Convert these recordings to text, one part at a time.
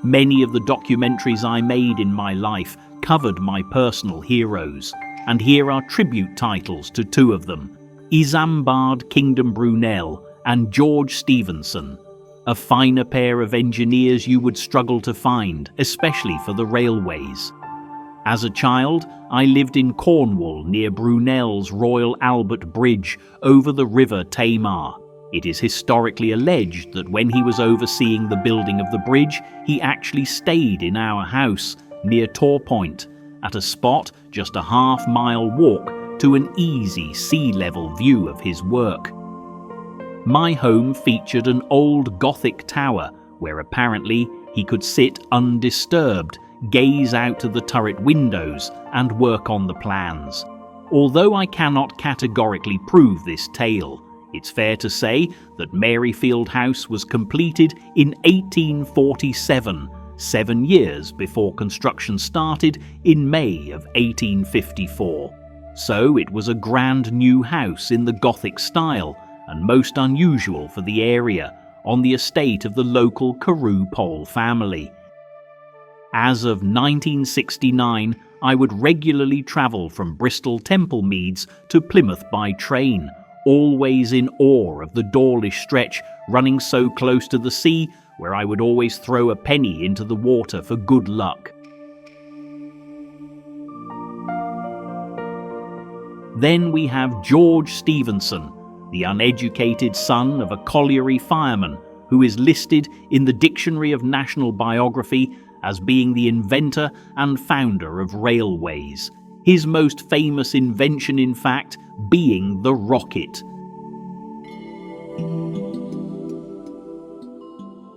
Many of the documentaries I made in my life covered my personal heroes, and here are tribute titles to two of them: Isambard Kingdom Brunel and George Stephenson, a finer pair of engineers you would struggle to find, especially for the railways. As a child, I lived in Cornwall near Brunel's Royal Albert Bridge over the river Tamar. It is historically alleged that when he was overseeing the building of the bridge, he actually stayed in our house near Torpoint, at a spot just a half-mile walk to an easy sea-level view of his work. My home featured an old Gothic tower where apparently he could sit undisturbed, gaze out to the turret windows and work on the plans. Although I cannot categorically prove this tale, it's fair to say that Maryfield House was completed in 1847, 7 years before construction started in May of 1854. So it was a grand new house in the Gothic style, and most unusual for the area, on the estate of the local Carew Pole family. As of 1969, I would regularly travel from Bristol Temple Meads to Plymouth by train, always in awe of the Dawlish stretch running so close to the sea, where I would always throw a penny into the water for good luck. Then we have George Stephenson, the uneducated son of a colliery fireman who is listed in the Dictionary of National Biography as being the inventor and founder of railways, his most famous invention, in fact, being the rocket.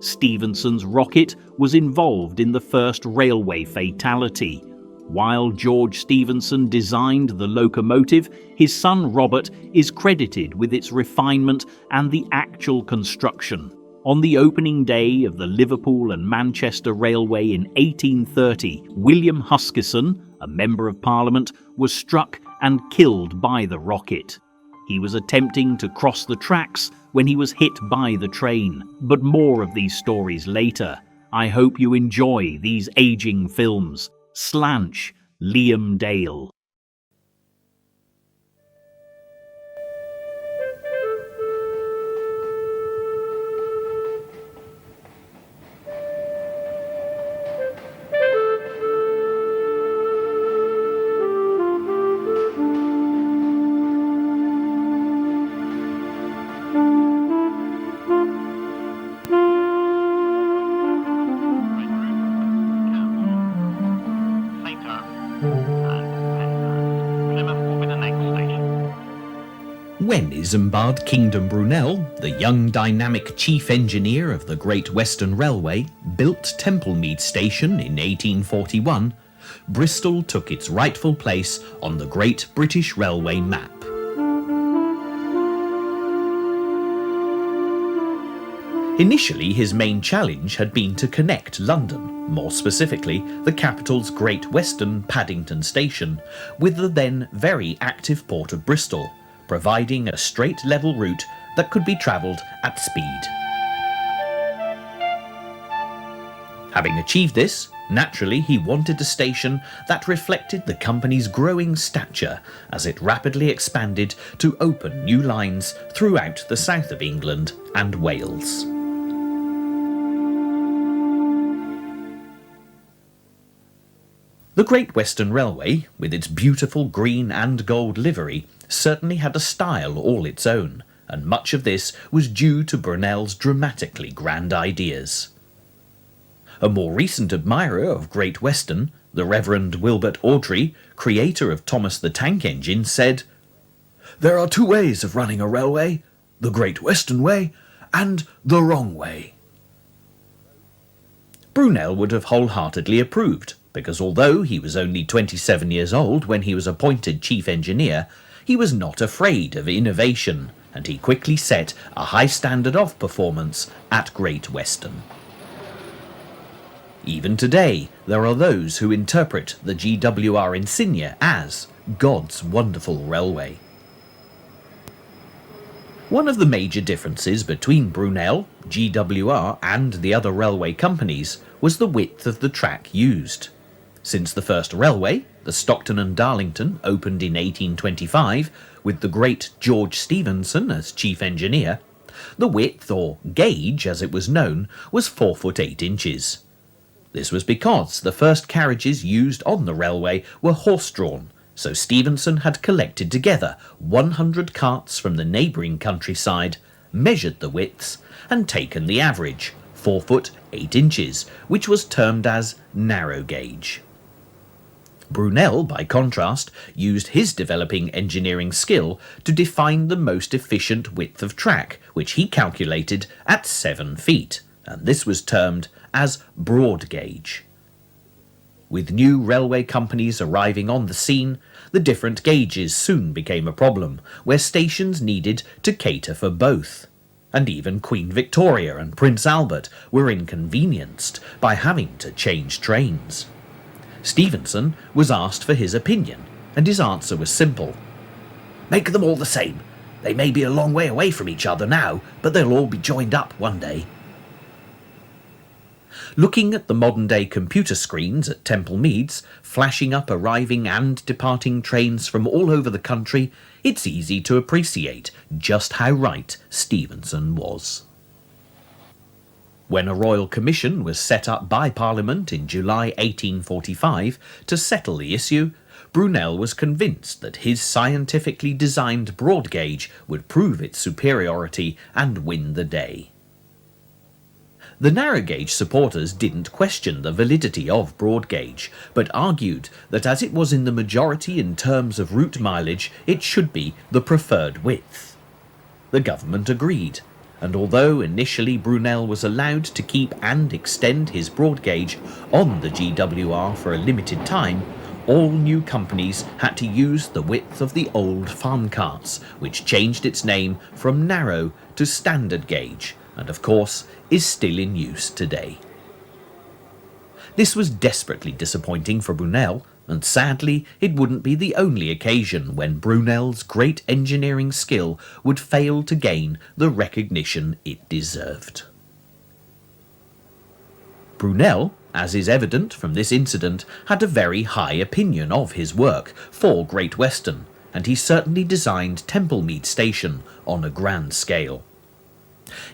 Stephenson's rocket was involved in the first railway fatality. While George Stephenson designed the locomotive, his son Robert is credited with its refinement and the actual construction. On the opening day of the Liverpool and Manchester Railway in 1830, William Huskisson, a Member of Parliament, was struck and killed by the rocket. He was attempting to cross the tracks when he was hit by the train. But more of these stories later. I hope you enjoy these aging films. Slanch, Liam Dale. When Isambard Kingdom Brunel, the young dynamic chief engineer of the Great Western Railway, built Templemead Station in 1841, Bristol took its rightful place on the Great British Railway map. Initially, his main challenge had been to connect London, more specifically the capital's Great Western Paddington Station, with the then very active port of Bristol, providing a straight level route that could be travelled at speed. Having achieved this, naturally he wanted a station that reflected the company's growing stature as it rapidly expanded to open new lines throughout the south of England and Wales. The Great Western Railway, with its beautiful green and gold livery, certainly had a style all its own, and much of this was due to Brunel's dramatically grand ideas. A more recent admirer of Great Western, the Reverend Wilbert Awdry, creator of Thomas the Tank Engine, said, "There are two ways of running a railway, the Great Western way and the wrong way." Brunel would have wholeheartedly approved, because although he was only 27 years old when he was appointed chief engineer, he was not afraid of innovation, and he quickly set a high standard of performance at Great Western. Even today, there are those who interpret the GWR insignia as God's wonderful railway. One of the major differences between Brunel, GWR and the other railway companies was the width of the track used. Since the first railway, the Stockton and Darlington, opened in 1825, with the great George Stephenson as chief engineer, the width, or gauge as it was known, was 4 foot 8 inches. This was because the first carriages used on the railway were horse-drawn, so Stephenson had collected together 100 carts from the neighbouring countryside, measured the widths, and taken the average, 4 foot 8 inches, which was termed as narrow gauge. Brunel, by contrast, used his developing engineering skill to define the most efficient width of track, which he calculated at 7 feet, and this was termed as broad gauge. With new railway companies arriving on the scene, the different gauges soon became a problem, where stations needed to cater for both. And even Queen Victoria and Prince Albert were inconvenienced by having to change trains. Stephenson was asked for his opinion, and his answer was simple. "Make them all the same. They may be a long way away from each other now, but they'll all be joined up one day." Looking at the modern-day computer screens at Temple Meads, flashing up arriving and departing trains from all over the country, it's easy to appreciate just how right Stephenson was. When a royal commission was set up by Parliament in July 1845 to settle the issue, Brunel was convinced that his scientifically designed broad gauge would prove its superiority and win the day. The narrow gauge supporters didn't question the validity of broad gauge, but argued that as it was in the majority in terms of route mileage, it should be the preferred width. The government agreed, and although initially Brunel was allowed to keep and extend his broad gauge on the GWR for a limited time, all new companies had to use the width of the old farm carts, which changed its name from narrow to standard gauge, and of course is still in use today. This was desperately disappointing for Brunel, and sadly it wouldn't be the only occasion when Brunel's great engineering skill would fail to gain the recognition it deserved. Brunel, as is evident from this incident, had a very high opinion of his work for Great Western, and he certainly designed Templemead Station on a grand scale.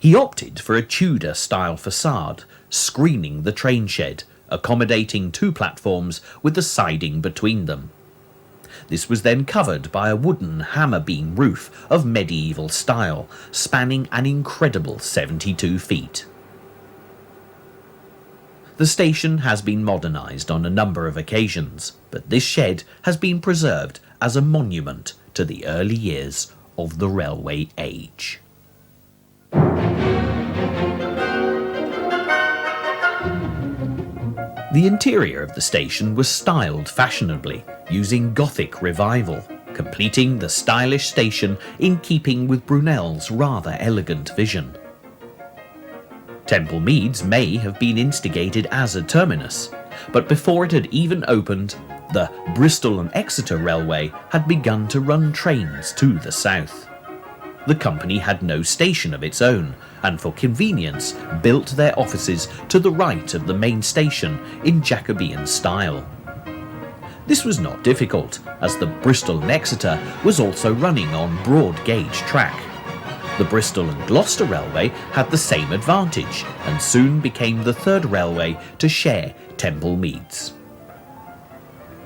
He opted for a Tudor-style facade, screening the train shed, accommodating 2 platforms with the siding between them. This was then covered by a wooden hammer beam roof of medieval style, spanning an incredible 72 feet. The station has been modernised on a number of occasions, but this shed has been preserved as a monument to the early years of the railway age. The interior of the station was styled fashionably, using Gothic revival, completing the stylish station in keeping with Brunel's rather elegant vision. Temple Meads may have been instigated as a terminus, but before it had even opened, the Bristol and Exeter Railway had begun to run trains to the south. The company had no station of its own, and for convenience built their offices to the right of the main station in Jacobean style. This was not difficult, as the Bristol and Exeter was also running on broad gauge track. The Bristol and Gloucester Railway had the same advantage, and soon became the third railway to share Temple Meads.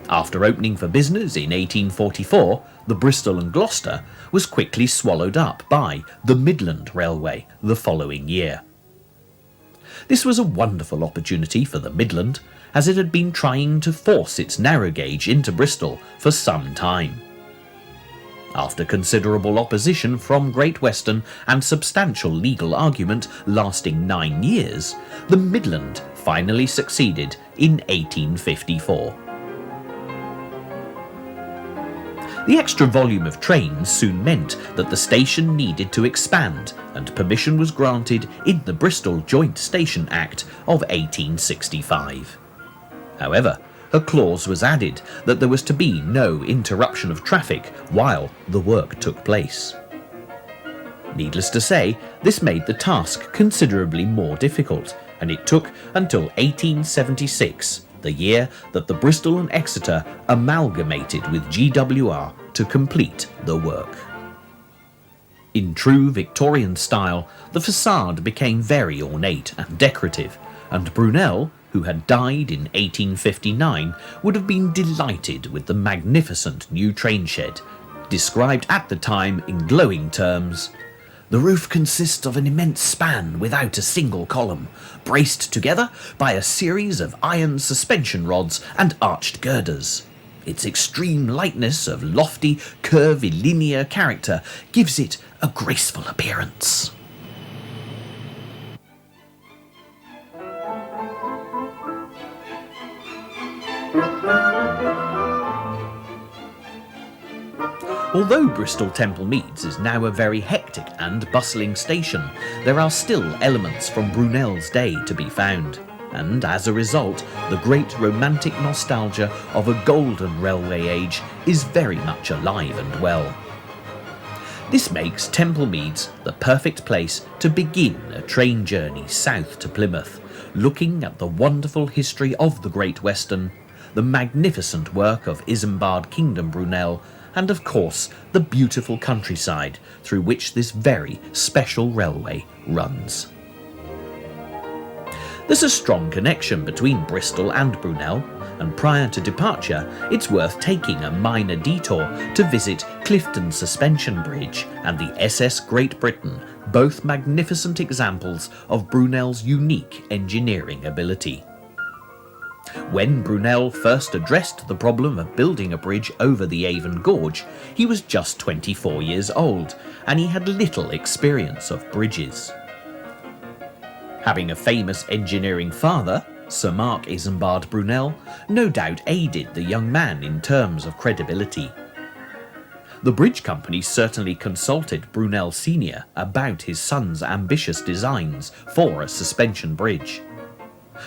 After opening for business in 1844, the Bristol and Gloucester was quickly swallowed up by the Midland Railway the following year. This was a wonderful opportunity for the Midland, as it had been trying to force its narrow gauge into Bristol for some time. After considerable opposition from Great Western and substantial legal argument lasting 9 years, the Midland finally succeeded in 1854. The extra volume of trains soon meant that the station needed to expand, and permission was granted in the Bristol Joint Station Act of 1865. However, a clause was added that there was to be no interruption of traffic while the work took place. Needless to say, this made the task considerably more difficult, and it took until 1876, the year that the Bristol and Exeter amalgamated with GWR, to complete the work. In true Victorian style, the facade became very ornate and decorative, and Brunel, who had died in 1859, would have been delighted with the magnificent new train shed, described at the time in glowing terms. The roof consists of an immense span without a single column, braced together by a series of iron suspension rods and arched girders. Its extreme lightness of lofty, curvilinear character gives it a graceful appearance. Although Bristol Temple Meads is now a very hectic and bustling station, there are still elements from Brunel's day to be found, and as a result, the great romantic nostalgia of a golden railway age is very much alive and well. This makes Temple Meads the perfect place to begin a train journey south to Plymouth, looking at the wonderful history of the Great Western, the magnificent work of Isambard Kingdom Brunel, and of course the beautiful countryside through which this very special railway runs. There's a strong connection between Bristol and Brunel, and prior to departure it's worth taking a minor detour to visit Clifton Suspension Bridge and the SS Great Britain, both magnificent examples of Brunel's unique engineering ability. When Brunel first addressed the problem of building a bridge over the Avon Gorge, he was just 24 years old, and he had little experience of bridges. Having a famous engineering father, Sir Mark Isambard Brunel, no doubt aided the young man in terms of credibility. The bridge company certainly consulted Brunel Sr. about his son's ambitious designs for a suspension bridge.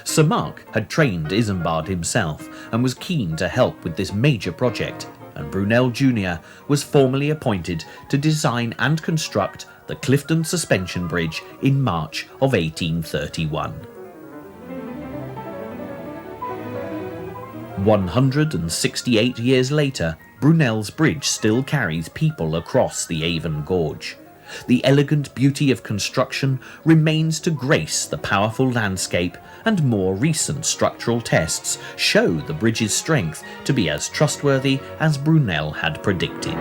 Sir Mark had trained Isambard himself and was keen to help with this major project, and Brunel Jr. was formally appointed to design and construct the Clifton Suspension Bridge in March of 1831. 168 years later, Brunel's bridge still carries people across the Avon Gorge. The elegant beauty of construction remains to grace the powerful landscape, and more recent structural tests show the bridge's strength to be as trustworthy as Brunel had predicted.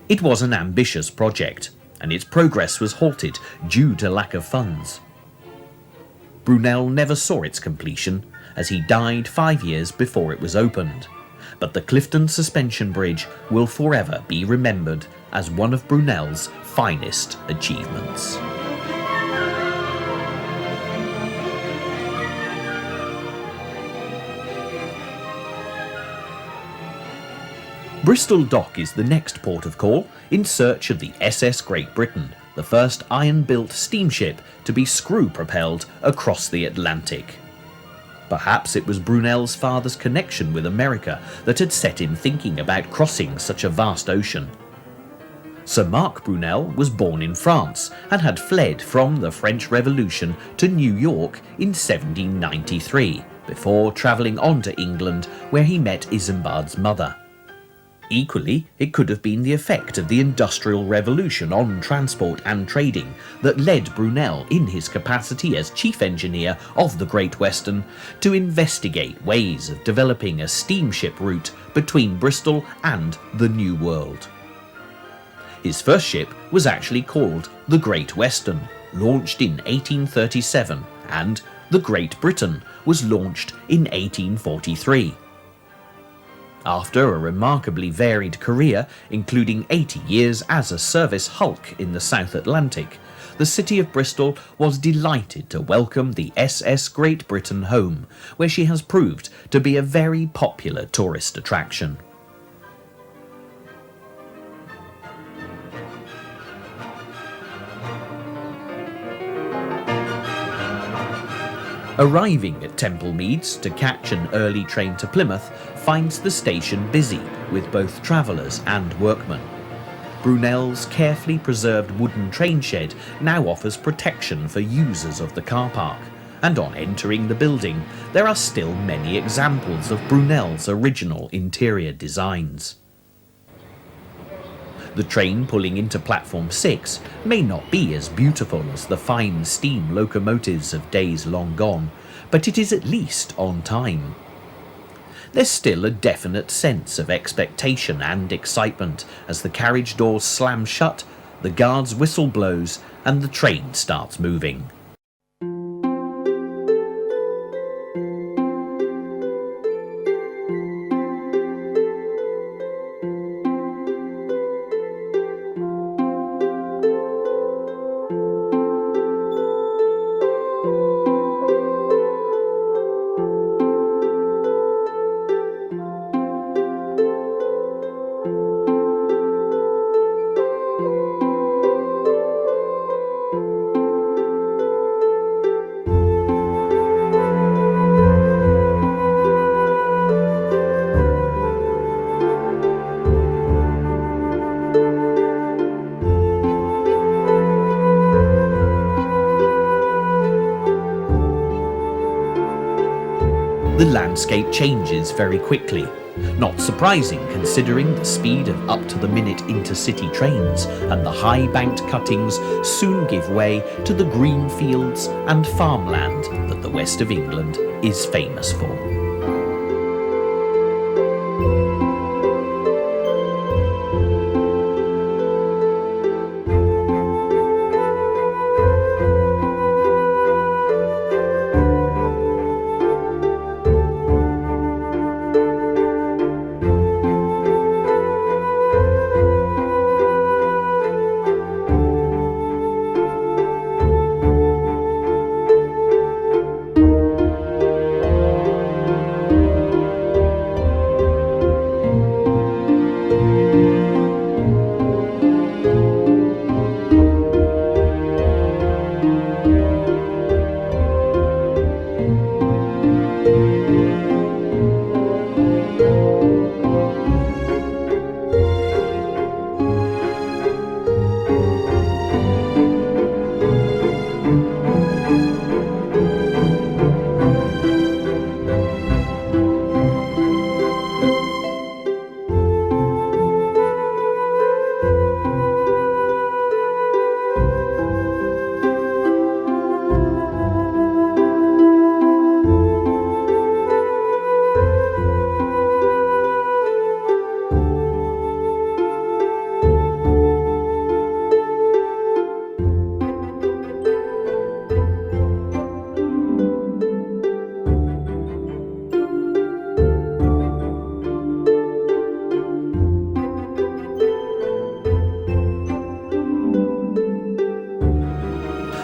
It was an ambitious project, and its progress was halted due to lack of funds. Brunel never saw its completion, as he died 5 years before it was opened, but the Clifton Suspension Bridge will forever be remembered as one of Brunel's finest achievements. Bristol Dock is the next port of call in search of the SS Great Britain, the first iron-built steamship to be screw-propelled across the Atlantic. Perhaps it was Brunel's father's connection with America that had set him thinking about crossing such a vast ocean. Sir Mark Brunel was born in France and had fled from the French Revolution to New York in 1793, before travelling on to England, where he met Isambard's mother. Equally, it could have been the effect of the Industrial Revolution on transport and trading that led Brunel, in his capacity as chief engineer of the Great Western, to investigate ways of developing a steamship route between Bristol and the New World. His first ship was actually called the Great Western, launched in 1837, and the Great Britain was launched in 1843. After a remarkably varied career, including 80 years as a service hulk in the South Atlantic, the city of Bristol was delighted to welcome the SS Great Britain home, where she has proved to be a very popular tourist attraction. Arriving at Temple Meads to catch an early train to Plymouth finds the station busy with both travellers and workmen. Brunel's carefully preserved wooden train shed now offers protection for users of the car park, and on entering the building there are still many examples of Brunel's original interior designs. The train pulling into platform 6 may not be as beautiful as the fine steam locomotives of days long gone, but it is at least on time. There's still a definite sense of expectation and excitement as the carriage doors slam shut, the guard's whistle blows, and the train starts moving. The landscape changes very quickly, not surprising considering the speed of up-to-the-minute intercity trains, and the high-banked cuttings soon give way to the green fields and farmland that the west of England is famous for.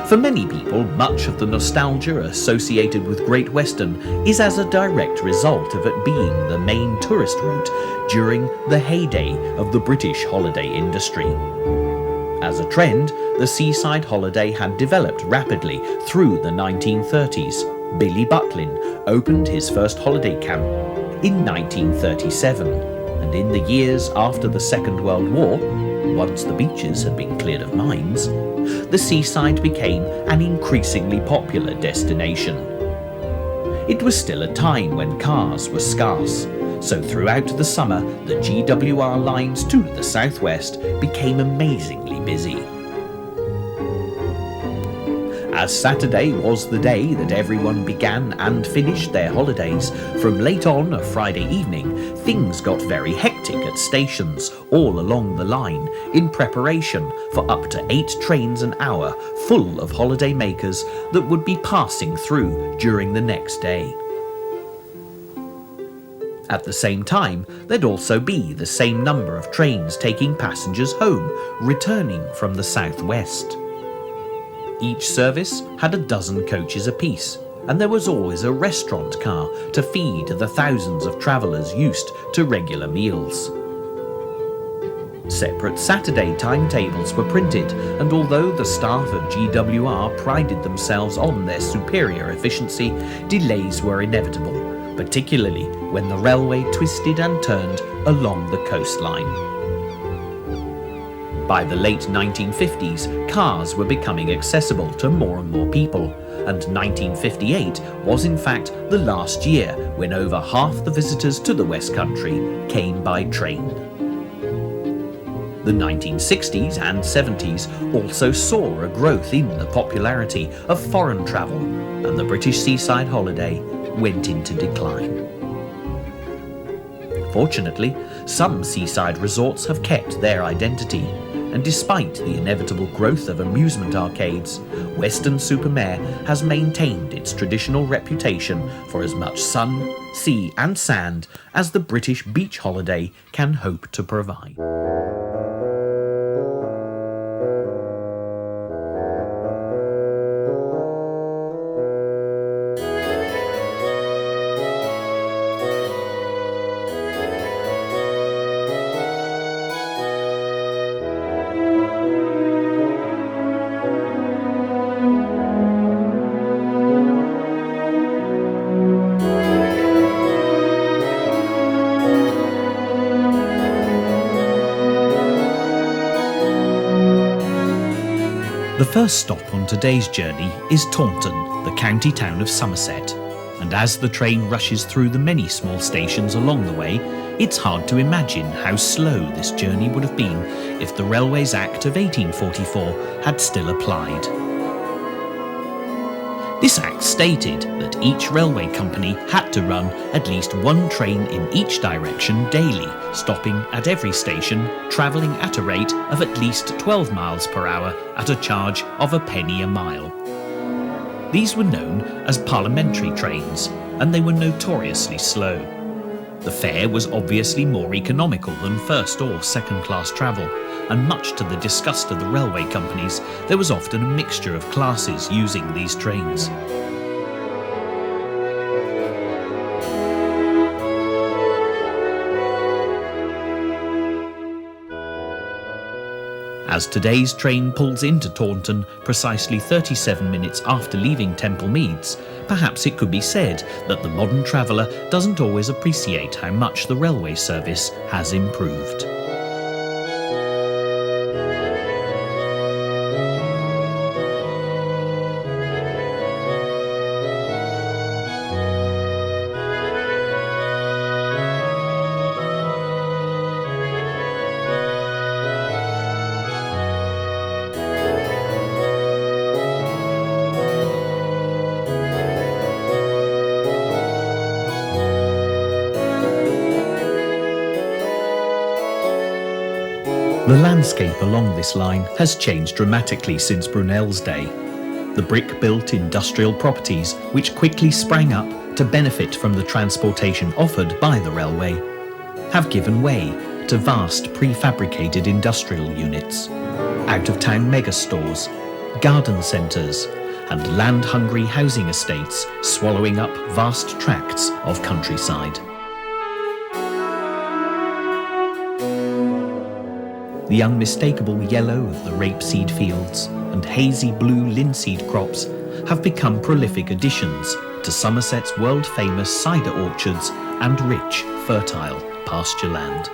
For many people, much of the nostalgia associated with Great Western is as a direct result of it being the main tourist route during the heyday of the British holiday industry. As a trend, the seaside holiday had developed rapidly through the 1930s. Billy Butlin opened his first holiday camp in 1937, and in the years after the Second World War, once the beaches had been cleared of mines, the seaside became an increasingly popular destination. It was still a time when cars were scarce, so throughout the summer the GWR lines to the southwest became amazingly busy. As Saturday was the day that everyone began and finished their holidays, from late on a Friday evening, things got very hectic at stations all along the line in preparation for up to 8 trains an hour full of holiday makers that would be passing through during the next day. At the same time, there'd also be the same number of trains taking passengers home, returning from the southwest. Each service had a dozen coaches apiece, and there was always a restaurant car to feed the thousands of travellers used to regular meals. Separate Saturday timetables were printed, and although the staff of GWR prided themselves on their superior efficiency, delays were inevitable, particularly when the railway twisted and turned along the coastline. By the late 1950s, cars were becoming accessible to more and more people, and 1958 was in fact the last year when over half the visitors to the West Country came by train. The 1960s and 70s also saw a growth in the popularity of foreign travel, and the British seaside holiday went into decline. Fortunately, some seaside resorts have kept their identity, and despite the inevitable growth of amusement arcades, Weston-super-Mare has maintained its traditional reputation for as much sun, sea and sand as the British beach holiday can hope to provide. The first stop on today's journey is Taunton, the county town of Somerset, and as the train rushes through the many small stations along the way, it's hard to imagine how slow this journey would have been if the Railways Act of 1844 had still applied. This act stated that each railway company had to run at least one train in each direction daily, stopping at every station, travelling at a rate of at least 12 miles per hour at a charge of a penny a mile. These were known as parliamentary trains, and they were notoriously slow. The fare was obviously more economical than first or second class travel, and much to the disgust of the railway companies, there was often a mixture of classes using these trains. As today's train pulls into Taunton precisely 37 minutes after leaving Temple Meads, perhaps it could be said that the modern traveller doesn't always appreciate how much the railway service has improved. The landscape along this line has changed dramatically since Brunel's day. The brick-built industrial properties, which quickly sprang up to benefit from the transportation offered by the railway, have given way to vast prefabricated industrial units, out-of-town megastores, garden centres, and land-hungry housing estates swallowing up vast tracts of countryside. The unmistakable yellow of the rapeseed fields and hazy blue linseed crops have become prolific additions to Somerset's world-famous cider orchards and rich, fertile pasture land.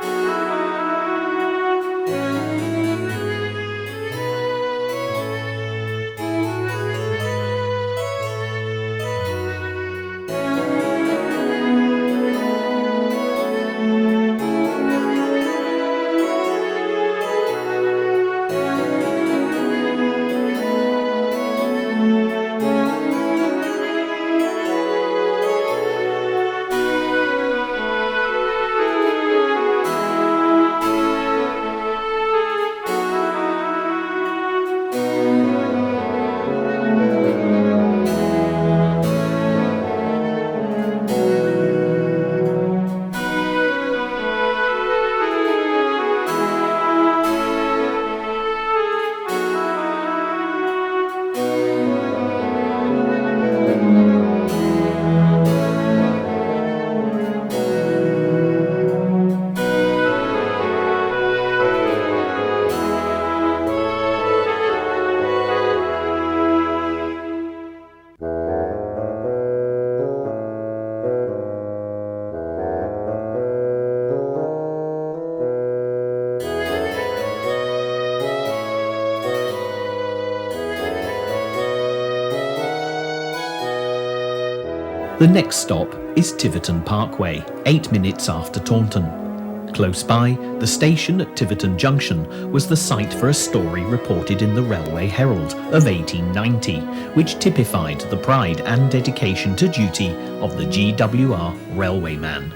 The next stop is Tiverton Parkway, 8 minutes after Taunton. Close by, the station at Tiverton Junction was the site for a story reported in the Railway Herald of 1890, which typified the pride and dedication to duty of the GWR railwayman.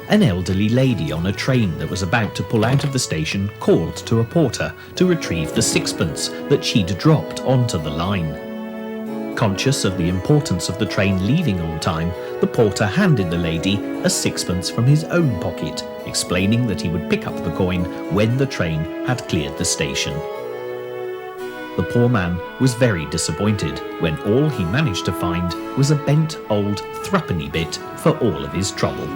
An elderly lady on a train that was about to pull out of the station called to a porter to retrieve the sixpence that she'd dropped onto the line. Conscious of the importance of the train leaving on time, the porter handed the lady a sixpence from his own pocket, explaining that he would pick up the coin when the train had cleared the station. The poor man was very disappointed when all he managed to find was a bent old threepenny bit for all of his trouble.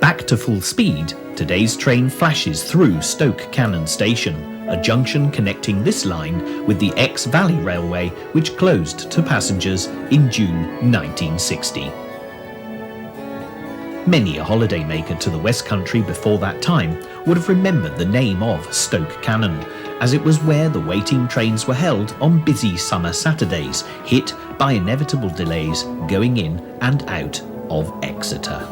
Back to full speed, today's train flashes through Stoke Cannon Station, a junction connecting this line with the Exe-Valley Railway, which closed to passengers in June 1960. Many a holidaymaker to the West Country before that time would have remembered the name of Stoke Cannon, as it was where the waiting trains were held on busy summer Saturdays, hit by inevitable delays going in and out of Exeter.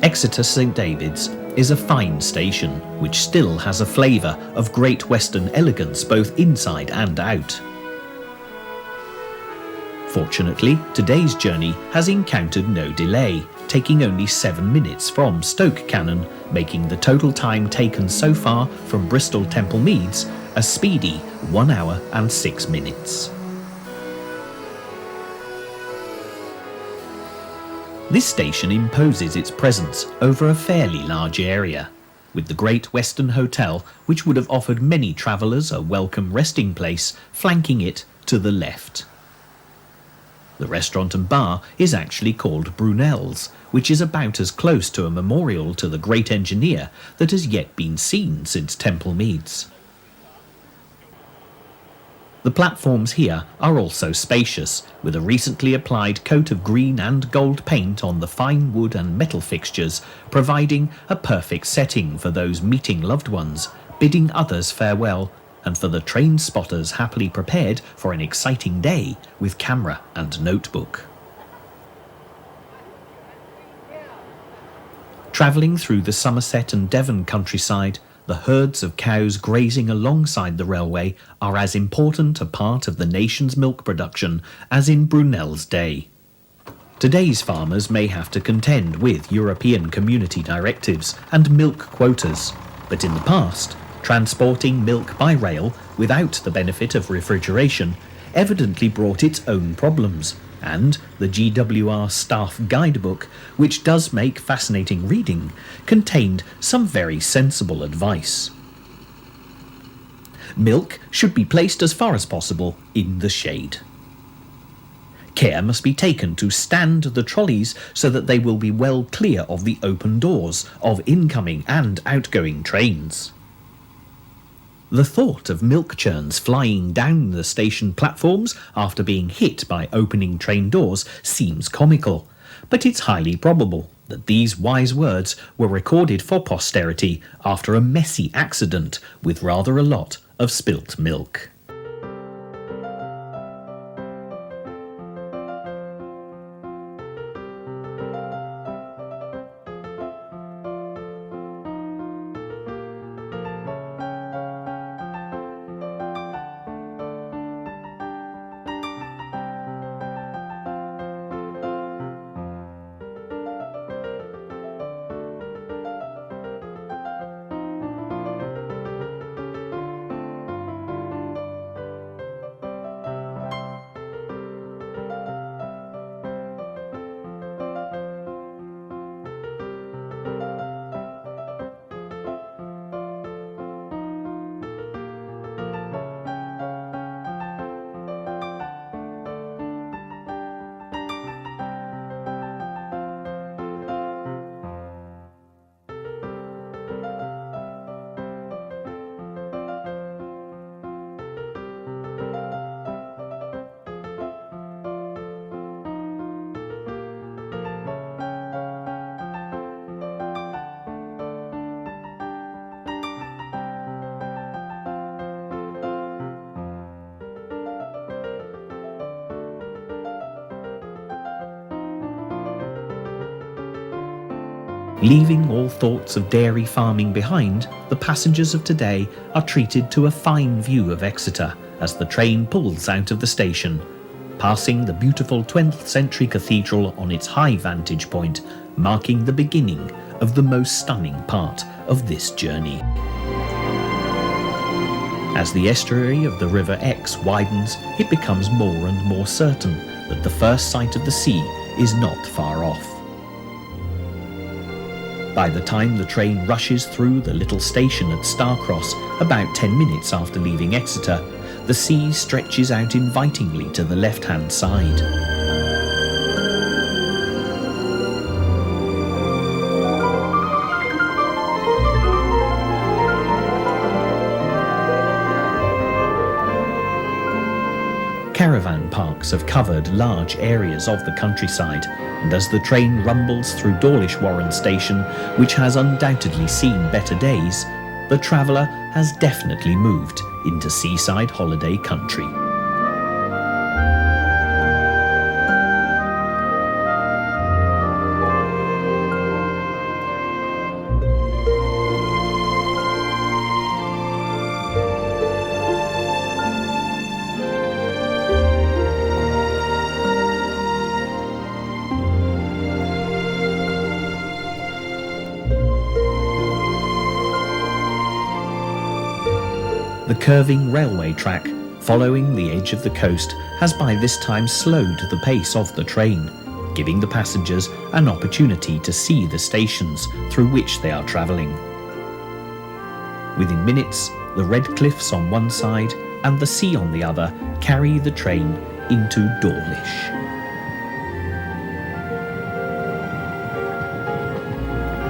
Exeter St David's is a fine station which still has a flavour of Great Western elegance both inside and out. Fortunately, today's journey has encountered no delay, taking only 7 minutes from Stoke Cannon, making the total time taken so far from Bristol Temple Meads a speedy 1 hour and 6 minutes. This station imposes its presence over a fairly large area, with the Great Western Hotel, which would have offered many travellers a welcome resting place, flanking it to the left. The restaurant and bar is actually called Brunel's, which is about as close to a memorial to the great engineer that has yet been seen since Temple Meads. The platforms here are also spacious, with a recently applied coat of green and gold paint on the fine wood and metal fixtures, providing a perfect setting for those meeting loved ones, bidding others farewell, and for the train spotters happily prepared for an exciting day with camera and notebook. Travelling through the Somerset and Devon countryside, the herds of cows grazing alongside the railway are as important a part of the nation's milk production as in Brunel's day. Today's farmers may have to contend with European community directives and milk quotas, but in the past, transporting milk by rail without the benefit of refrigeration evidently brought its own problems, and the GWR Staff Guidebook, which does make fascinating reading, contained some very sensible advice. Milk should be placed as far as possible in the shade. Care must be taken to stand the trolleys so that they will be well clear of the open doors of incoming and outgoing trains. The thought of milk churns flying down the station platforms after being hit by opening train doors seems comical, but it's highly probable that these wise words were recorded for posterity after a messy accident with rather a lot of spilt milk. Leaving all thoughts of dairy farming behind, the passengers of today are treated to a fine view of Exeter as the train pulls out of the station, passing the beautiful 12th century cathedral on its high vantage point, marking the beginning of the most stunning part of this journey. As the estuary of the River Exe widens, it becomes more and more certain that the first sight of the sea is not far off. By the time the train rushes through the little station at Starcross, about 10 minutes after leaving Exeter, the sea stretches out invitingly to the left-hand side. Caravan parks have covered large areas of the countryside, and as the train rumbles through Dawlish Warren Station, which has undoubtedly seen better days, the traveller has definitely moved into seaside holiday country. The curving railway track, following the edge of the coast, has by this time slowed the pace of the train, giving the passengers an opportunity to see the stations through which they are travelling. Within minutes, the red cliffs on one side and the sea on the other carry the train into Dawlish.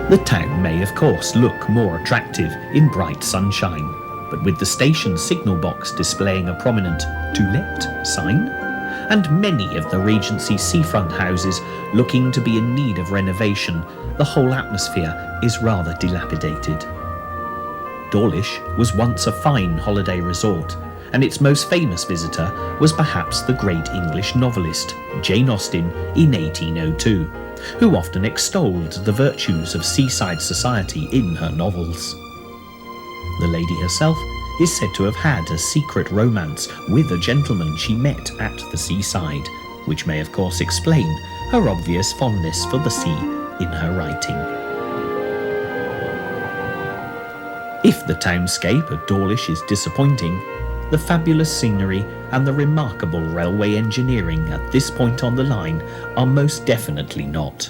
The town may of course look more attractive in bright sunshine, but with the station signal box displaying a prominent "To Let" sign, and many of the Regency seafront houses looking to be in need of renovation, the whole atmosphere is rather dilapidated. Dawlish was once a fine holiday resort, and its most famous visitor was perhaps the great English novelist Jane Austen in 1802, who often extolled the virtues of seaside society in her novels. The lady herself is said to have had a secret romance with a gentleman she met at the seaside, which may of course explain her obvious fondness for the sea in her writing. If the townscape at Dawlish is disappointing, the fabulous scenery and the remarkable railway engineering at this point on the line are most definitely not.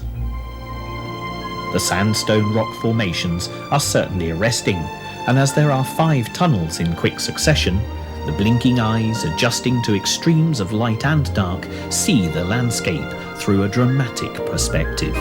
The sandstone rock formations are certainly arresting, and as there are 5 tunnels in quick succession, the blinking eyes, adjusting to extremes of light and dark, see the landscape through a dramatic perspective.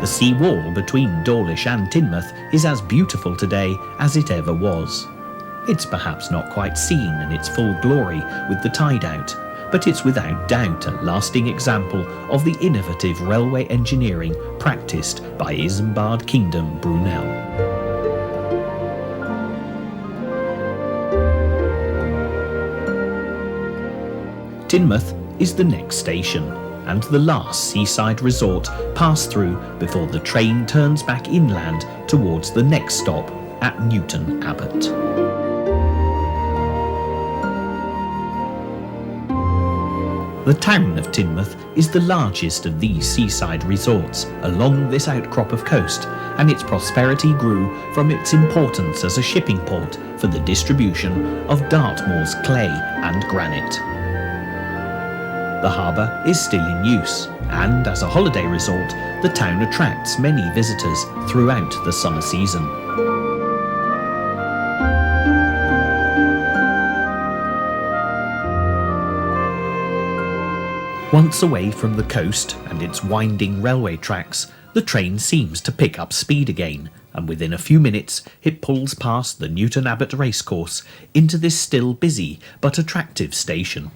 The sea wall between Dawlish and Teignmouth is as beautiful today as it ever was. It's perhaps not quite seen in its full glory with the tide out, but it's without doubt a lasting example of the innovative railway engineering practiced by Isambard Kingdom Brunel. Teignmouth is the next station, and the last seaside resort passed through before the train turns back inland towards the next stop at Newton Abbot. The town of Teignmouth is the largest of these seaside resorts along this outcrop of coast, and its prosperity grew from its importance as a shipping port for the distribution of Dartmoor's clay and granite. The harbour is still in use, and as a holiday resort, the town attracts many visitors throughout the summer season. Once away from the coast and its winding railway tracks, the train seems to pick up speed again, and within a few minutes it pulls past the Newton Abbot racecourse into this still busy but attractive station.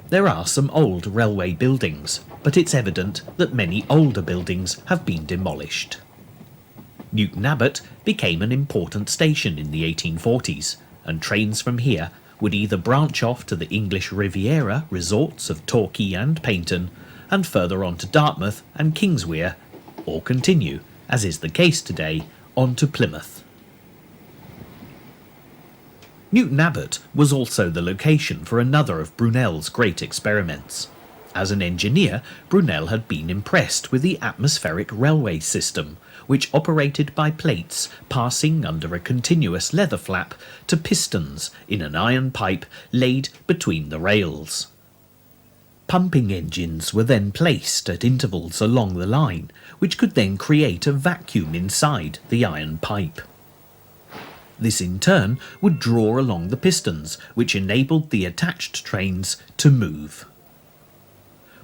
There are some old railway buildings, but it's evident that many older buildings have been demolished. Newton Abbot became an important station in the 1840s, and trains from here would either branch off to the English Riviera resorts of Torquay and Paignton, and further on to Dartmouth and Kingswear, or continue, as is the case today, on to Plymouth. Newton Abbot was also the location for another of Brunel's great experiments. As an engineer, Brunel had been impressed with the atmospheric railway system, which operated by plates passing under a continuous leather flap to pistons in an iron pipe laid between the rails. Pumping engines were then placed at intervals along the line, which could then create a vacuum inside the iron pipe. This in turn would draw along the pistons, which enabled the attached trains to move.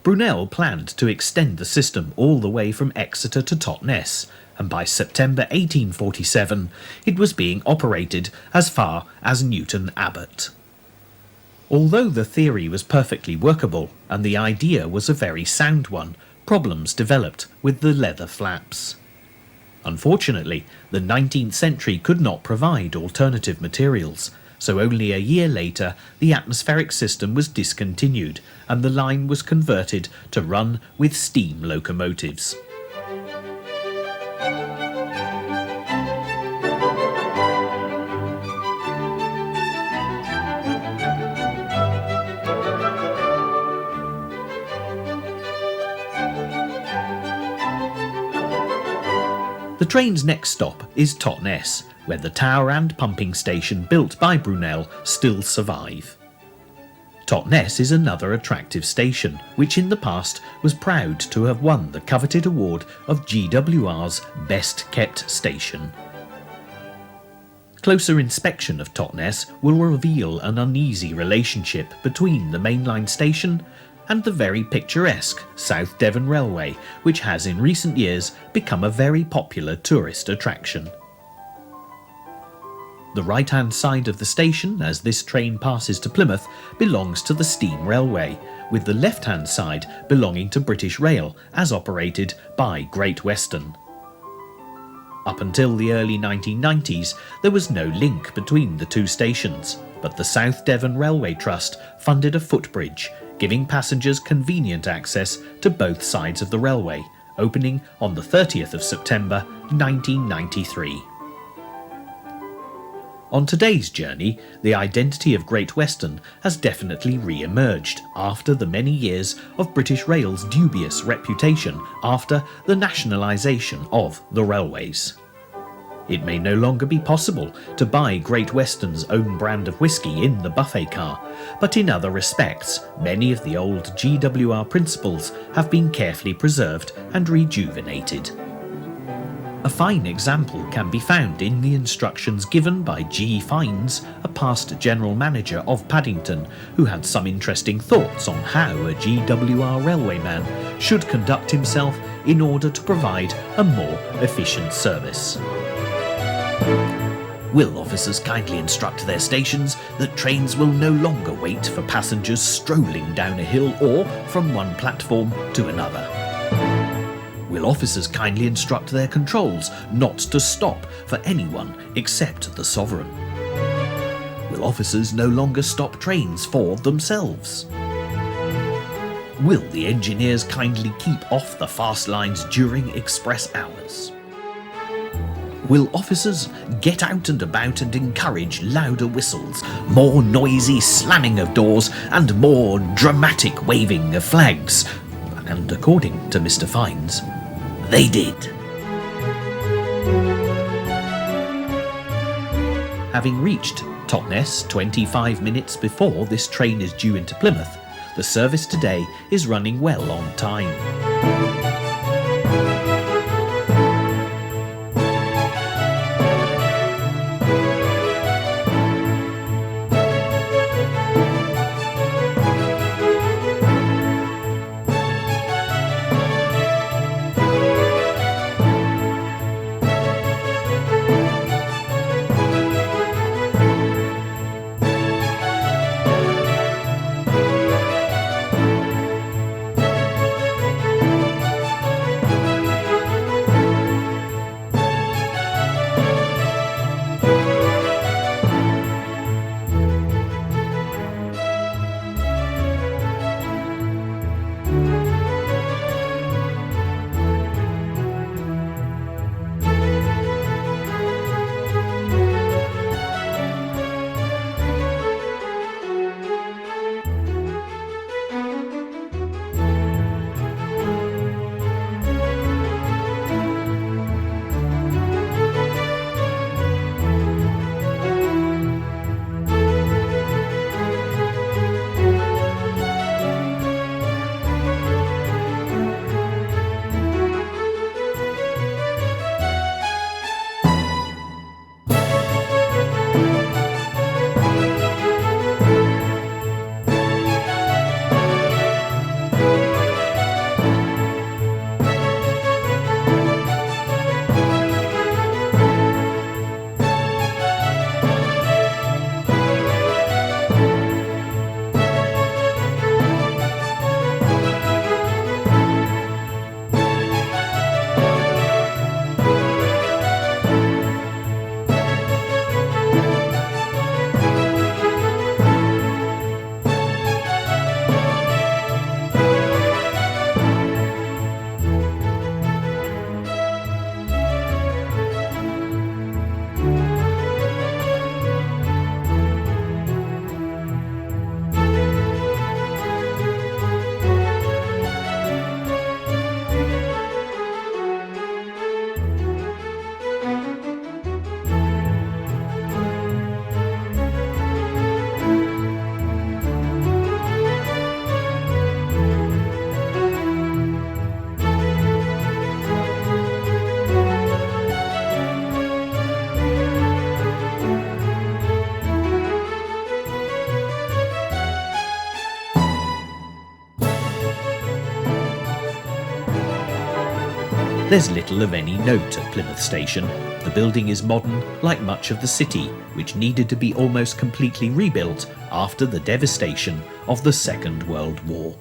Brunel planned to extend the system all the way from Exeter to Totnes, and by September 1847 it was being operated as far as Newton Abbot. Although the theory was perfectly workable and the idea was a very sound one, problems developed with the leather flaps. Unfortunately, the 19th century could not provide alternative materials, so only a year later the atmospheric system was discontinued and the line was converted to run with steam locomotives. The train's next stop is Totnes, where the tower and pumping station built by Brunel still survive. Totnes is another attractive station, which in the past was proud to have won the coveted award of GWR's Best Kept Station. Closer inspection of Totnes will reveal an uneasy relationship between the mainline station and the very picturesque South Devon Railway, which has in recent years become a very popular tourist attraction. The right-hand side of the station, as this train passes to Plymouth, belongs to the Steam Railway, with the left-hand side belonging to British Rail, as operated by Great Western. Up until the early 1990s, there was no link between the two stations, but the South Devon Railway Trust funded a footbridge, giving passengers convenient access to both sides of the railway, opening on the 30th of September 1993. On today's journey, the identity of Great Western has definitely re-emerged after the many years of British Rail's dubious reputation after the nationalisation of the railways. It may no longer be possible to buy Great Western's own brand of whisky in the buffet car, but in other respects, many of the old GWR principles have been carefully preserved and rejuvenated. A fine example can be found in the instructions given by G. Fiennes, a past general manager of Paddington, who had some interesting thoughts on how a GWR railwayman should conduct himself in order to provide a more efficient service. Will officers kindly instruct their stations that trains will no longer wait for passengers strolling down a hill or from one platform to another? Will officers kindly instruct their controls not to stop for anyone except the sovereign? Will officers no longer stop trains for themselves? Will the engineers kindly keep off the fast lines during express hours? Will officers get out and about and encourage louder whistles, more noisy slamming of doors and more dramatic waving of flags? And according to Mr. Fiennes, they did. Having reached Totnes 25 minutes before this train is due into Plymouth, the service today is running well on time. There's little of any note at Plymouth Station. The building is modern, like much of the city, which needed to be almost completely rebuilt after the devastation of the Second World War.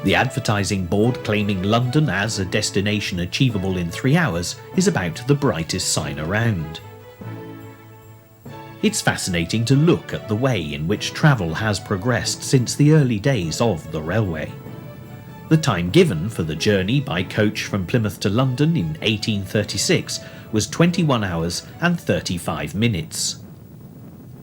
The advertising board claiming London as a destination achievable in 3 hours is about the brightest sign around. It's fascinating to look at the way in which travel has progressed since the early days of the railway. The time given for the journey by coach from Plymouth to London in 1836 was 21 hours and 35 minutes.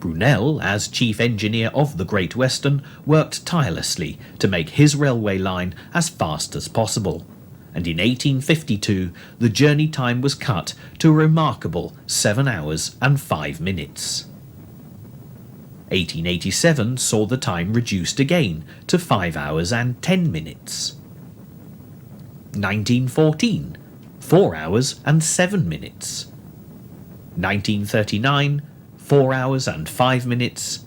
Brunel, as chief engineer of the Great Western, worked tirelessly to make his railway line as fast as possible, and in 1852 the journey time was cut to a remarkable 7 hours and 5 minutes. 1887 saw the time reduced again to 5 hours and 10 minutes. 1914, 4 hours and 7 minutes. 1939, 4 hours and 5 minutes.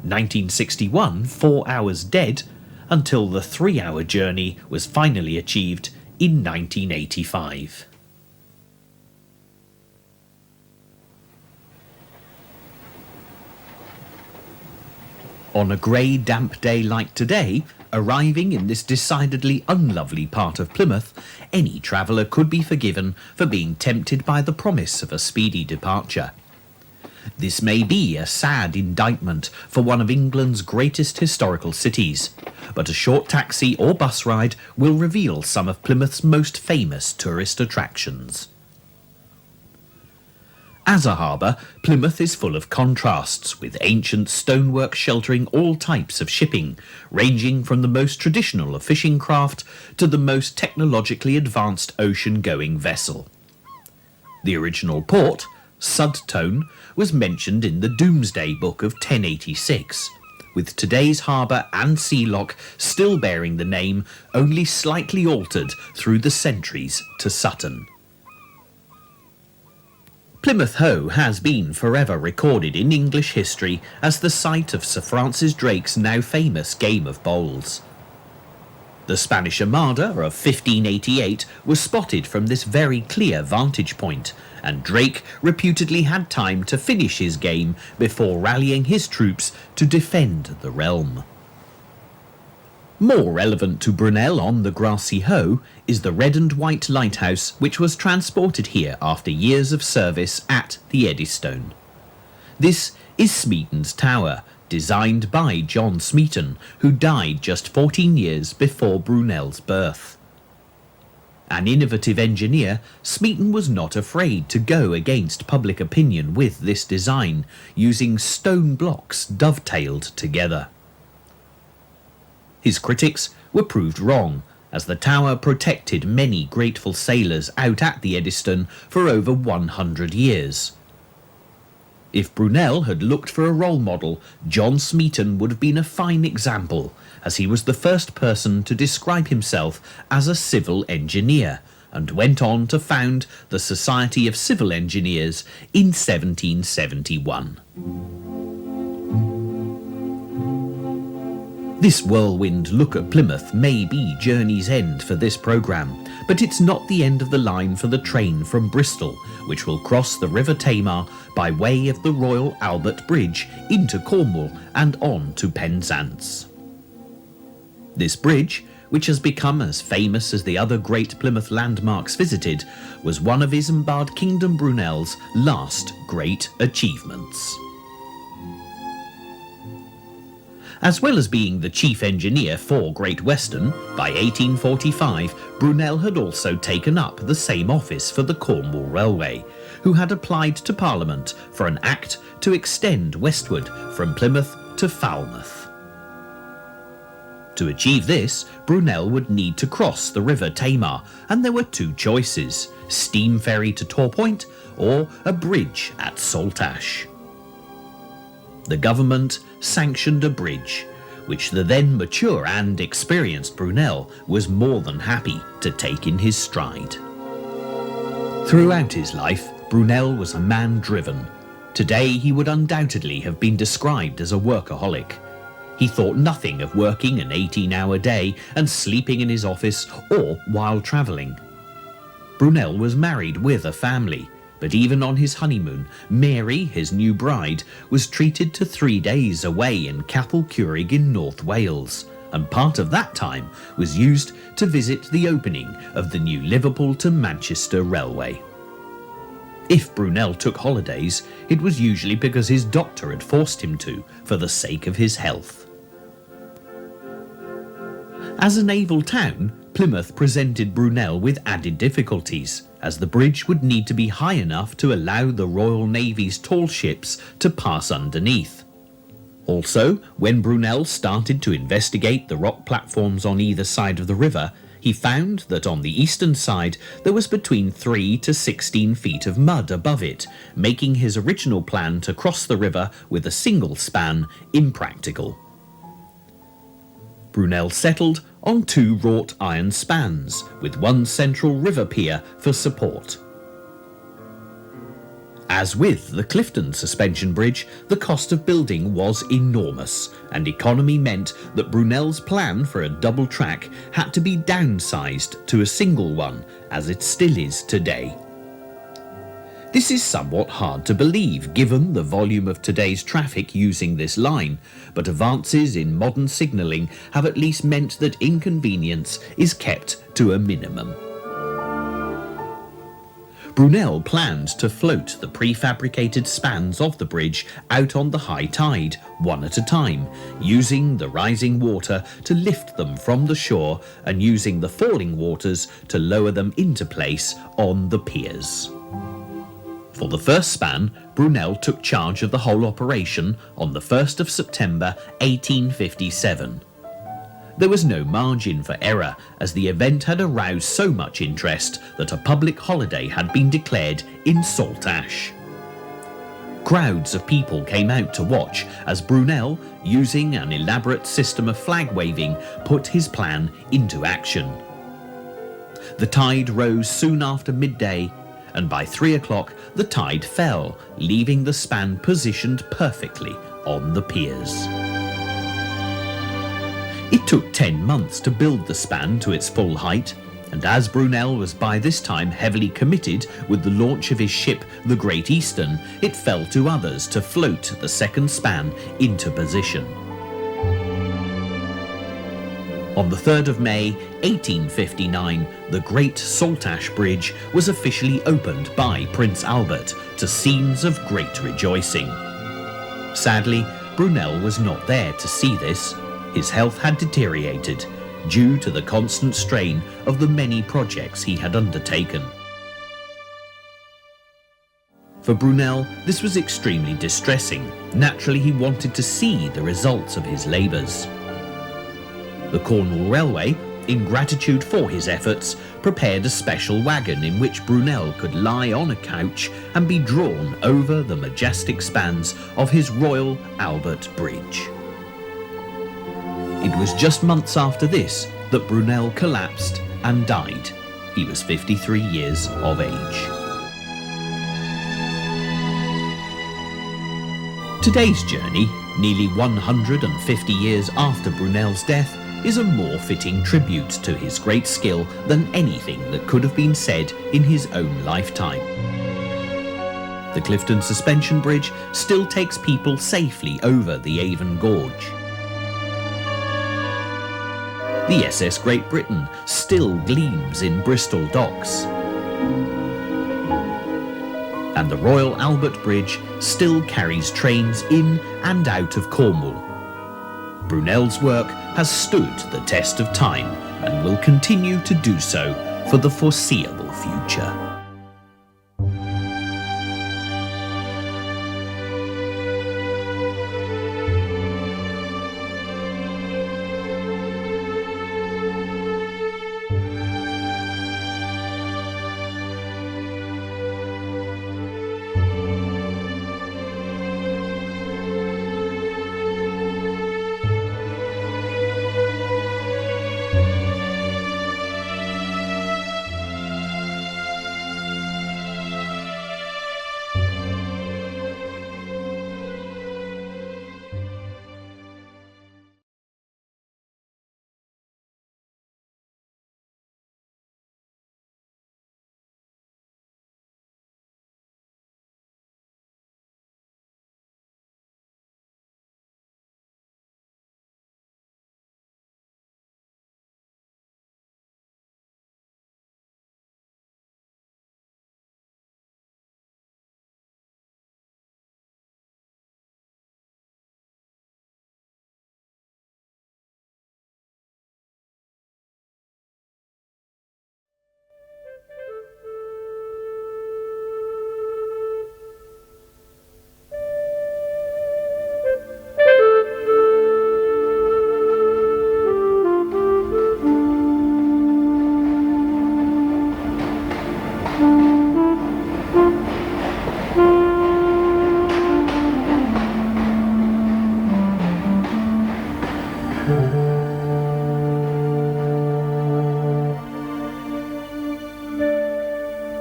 1961, 4 hours dead, until the 3-hour journey was finally achieved in 1985. On a grey, damp day like today, arriving in this decidedly unlovely part of Plymouth, any traveller could be forgiven for being tempted by the promise of a speedy departure. This may be a sad indictment for one of England's greatest historical cities, but a short taxi or bus ride will reveal some of Plymouth's most famous tourist attractions. As a harbour, Plymouth is full of contrasts, with ancient stonework sheltering all types of shipping, ranging from the most traditional of fishing craft to the most technologically advanced ocean-going vessel. The original port, Sudtone, was mentioned in the Domesday Book of 1086, with today's harbour and sea lock still bearing the name, only slightly altered through the centuries to Sutton. Plymouth Hoe has been forever recorded in English history as the site of Sir Francis Drake's now famous game of bowls. The Spanish Armada of 1588 was spotted from this very clear vantage point, and Drake reputedly had time to finish his game before rallying his troops to defend the realm. More relevant to Brunel on the grassy Hoe is the red and white lighthouse which was transported here after years of service at the Eddystone. This is Smeaton's Tower, designed by John Smeaton, who died just 14 years before Brunel's birth. An innovative engineer, Smeaton was not afraid to go against public opinion with this design, using stone blocks dovetailed together. His critics were proved wrong, as the tower protected many grateful sailors out at the Eddystone for over 100 years. If Brunel had looked for a role model, John Smeaton would have been a fine example, as he was the first person to describe himself as a civil engineer, and went on to found the Society of Civil Engineers in 1771. This whirlwind look at Plymouth may be journey's end for this programme, but it's not the end of the line for the train from Bristol, which will cross the River Tamar by way of the Royal Albert Bridge into Cornwall and on to Penzance. This bridge, which has become as famous as the other great Plymouth landmarks visited, was one of Isambard Kingdom Brunel's last great achievements. As well as being the chief engineer for Great Western, by 1845 Brunel had also taken up the same office for the Cornwall Railway, who had applied to Parliament for an Act to extend westward from Plymouth to Falmouth. To achieve this, Brunel would need to cross the River Tamar, and there were two choices: steam ferry to Torpoint or a bridge at Saltash. The government sanctioned a bridge, which the then mature and experienced Brunel was more than happy to take in his stride. Throughout his life, Brunel was a man driven. Today he would undoubtedly have been described as a workaholic. He thought nothing of working an 18-hour day and sleeping in his office or while travelling. Brunel was married with a family, but even on his honeymoon, Mary, his new bride, was treated to 3 days away in Capel Curig in North Wales, and part of that time was used to visit the opening of the new Liverpool to Manchester Railway. If Brunel took holidays, it was usually because his doctor had forced him to, for the sake of his health. As a naval town, Plymouth presented Brunel with added difficulties, as the bridge would need to be high enough to allow the Royal Navy's tall ships to pass underneath. Also, when Brunel started to investigate the rock platforms on either side of the river, he found that on the eastern side there was between 3 to 16 feet of mud above it, making his original plan to cross the river with a single span impractical. Brunel settled on 2 wrought iron spans, with one central river pier for support. As with the Clifton suspension bridge, the cost of building was enormous, and economy meant that Brunel's plan for a double track had to be downsized to a single one, as it still is today. This is somewhat hard to believe given the volume of today's traffic using this line, but advances in modern signalling have at least meant that inconvenience is kept to a minimum. Brunel planned to float the prefabricated spans of the bridge out on the high tide, one at a time, using the rising water to lift them from the shore and using the falling waters to lower them into place on the piers. For the first span, Brunel took charge of the whole operation on the 1st of September 1857. There was no margin for error, as the event had aroused so much interest that a public holiday had been declared in Saltash. Crowds of people came out to watch as Brunel, using an elaborate system of flag waving, put his plan into action. The tide rose soon after midday, and by 3 o'clock the tide fell, leaving the span positioned perfectly on the piers. It took 10 months to build the span to its full height, and as Brunel was by this time heavily committed with the launch of his ship the Great Eastern, it fell to others to float the second span into position. On the 3rd of May 1859, the Great Saltash Bridge was officially opened by Prince Albert to scenes of great rejoicing. Sadly, Brunel was not there to see this. His health had deteriorated due to the constant strain of the many projects he had undertaken. For Brunel, this was extremely distressing. Naturally, he wanted to see the results of his labours. The Cornwall Railway, in gratitude for his efforts, prepared a special wagon in which Brunel could lie on a couch and be drawn over the majestic spans of his Royal Albert Bridge. It was just months after this that Brunel collapsed and died. He was 53 years of age. Today's journey, nearly 150 years after Brunel's death, is a more fitting tribute to his great skill than anything that could have been said in his own lifetime. The Clifton Suspension Bridge still takes people safely over the Avon Gorge. The SS Great Britain still gleams in Bristol docks. And the Royal Albert Bridge still carries trains in and out of Cornwall. Brunel's work has stood the test of time and will continue to do so for the foreseeable future.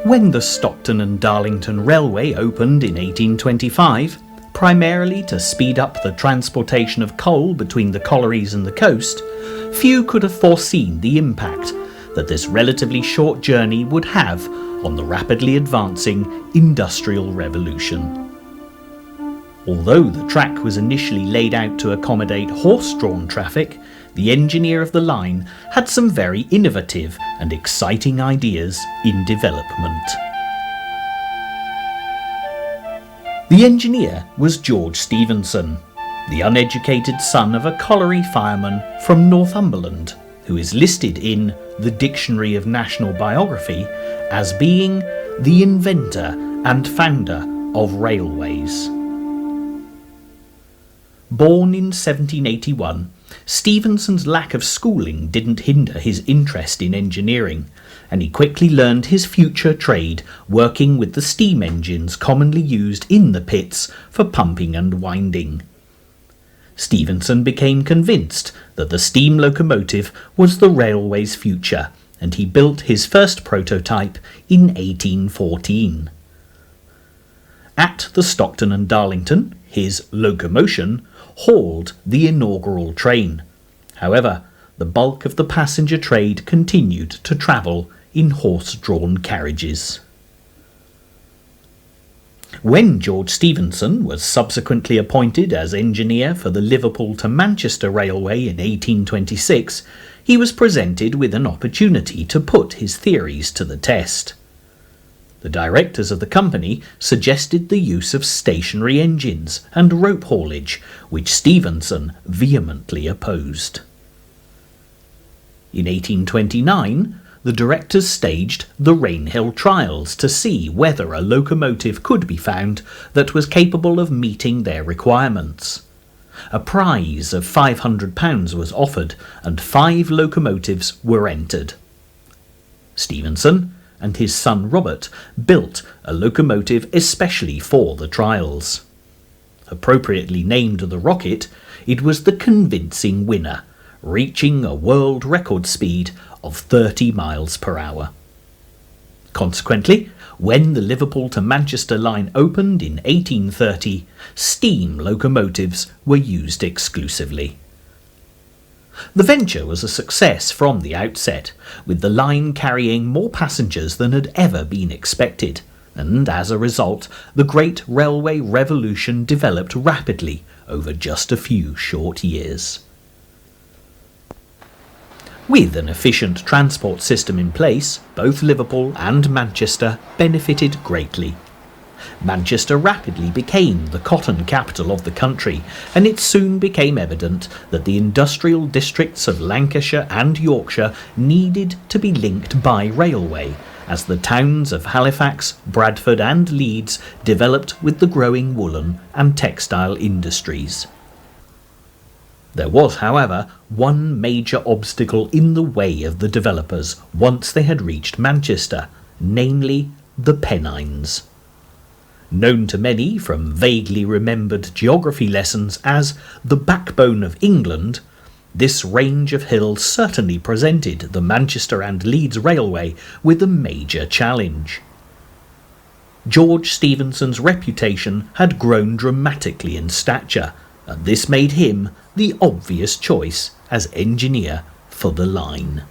When the Stockton and Darlington Railway opened in 1825, primarily to speed up the transportation of coal between the collieries and the coast, few could have foreseen the impact that this relatively short journey would have on the rapidly advancing Industrial Revolution. Although the track was initially laid out to accommodate horse-drawn traffic, the engineer of the line had some very innovative and exciting ideas in development. The engineer was George Stephenson, the uneducated son of a colliery fireman from Northumberland, who is listed in the Dictionary of National Biography as being the inventor and founder of railways. Born in 1781, Stephenson's lack of schooling didn't hinder his interest in engineering, and he quickly learned his future trade working with the steam engines commonly used in the pits for pumping and winding. Stephenson became convinced that the steam locomotive was the railway's future, and he built his first prototype in 1814. At the Stockton and Darlington, his locomotion hauled the inaugural train. However, the bulk of the passenger trade continued to travel in horse-drawn carriages. When George Stephenson was subsequently appointed as engineer for the Liverpool to Manchester Railway in 1826, he was presented with an opportunity to put his theories to the test. The directors of the company suggested the use of stationary engines and rope haulage, which Stephenson vehemently opposed. In 1829, the directors staged the Rainhill trials to see whether a locomotive could be found that was capable of meeting their requirements. A prize of £500 was offered, and 5 locomotives were entered. Stephenson and his son Robert built a locomotive especially for the trials. Appropriately named the Rocket, it was the convincing winner, reaching a world record speed of 30 miles per hour. Consequently, when the Liverpool to Manchester line opened in 1830, steam locomotives were used exclusively. The venture was a success from the outset, with the line carrying more passengers than had ever been expected, and as a result, the great railway revolution developed rapidly over just a few short years. With an efficient transport system in place, both Liverpool and Manchester benefited greatly. Manchester rapidly became the cotton capital of the country, and it soon became evident that the industrial districts of Lancashire and Yorkshire needed to be linked by railway, as the towns of Halifax, Bradford and Leeds developed with the growing woolen and textile industries. There was, however, one major obstacle in the way of the developers once they had reached Manchester, namely the Pennines. Known to many from vaguely remembered geography lessons as the backbone of England, this range of hills certainly presented the Manchester and Leeds Railway with a major challenge. George Stephenson's reputation had grown dramatically in stature, and this made him the obvious choice as engineer for the line.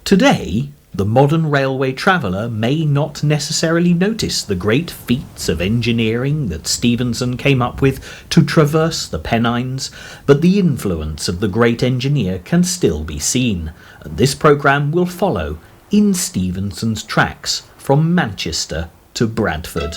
Today, the modern railway traveller may not necessarily notice the great feats of engineering that Stephenson came up with to traverse the Pennines, but the influence of the great engineer can still be seen, and this programme will follow in Stephenson's tracks from Manchester to Bradford.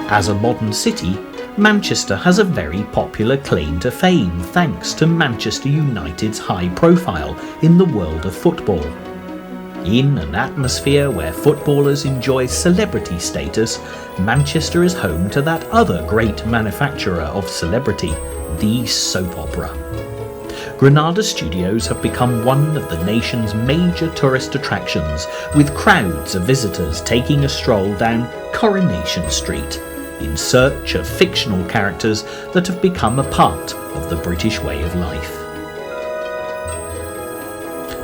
As a modern city, Manchester has a very popular claim to fame thanks to Manchester United's high profile in the world of football. In an atmosphere where footballers enjoy celebrity status, Manchester is home to that other great manufacturer of celebrity, the soap opera. Granada Studios have become one of the nation's major tourist attractions, with crowds of visitors taking a stroll down Coronation Street in search of fictional characters that have become a part of the British way of life.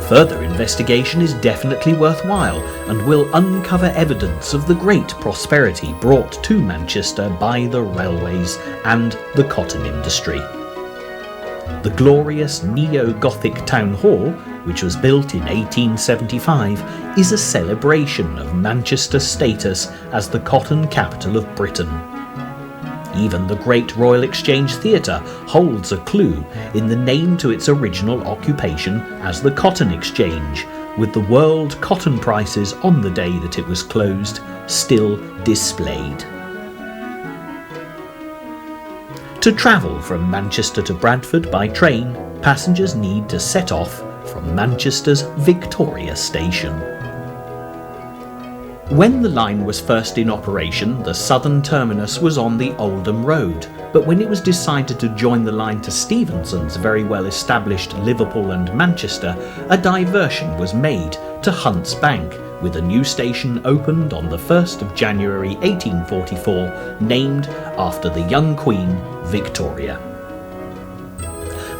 Further investigation is definitely worthwhile and will uncover evidence of the great prosperity brought to Manchester by the railways and the cotton industry. The glorious neo-Gothic town hall, which was built in 1875, is a celebration of Manchester's status as the cotton capital of Britain. Even the Great Royal Exchange Theatre holds a clue in the name to its original occupation as the Cotton Exchange, with the world cotton prices on the day that it was closed still displayed. To travel from Manchester to Bradford by train, passengers need to set off from Manchester's Victoria Station. When the line was first in operation, the southern terminus was on the Oldham Road, but when it was decided to join the line to Stephenson's very well established Liverpool and Manchester, a diversion was made to Hunt's Bank, with a new station opened on the 1st of January 1844, named after the young Queen, Victoria.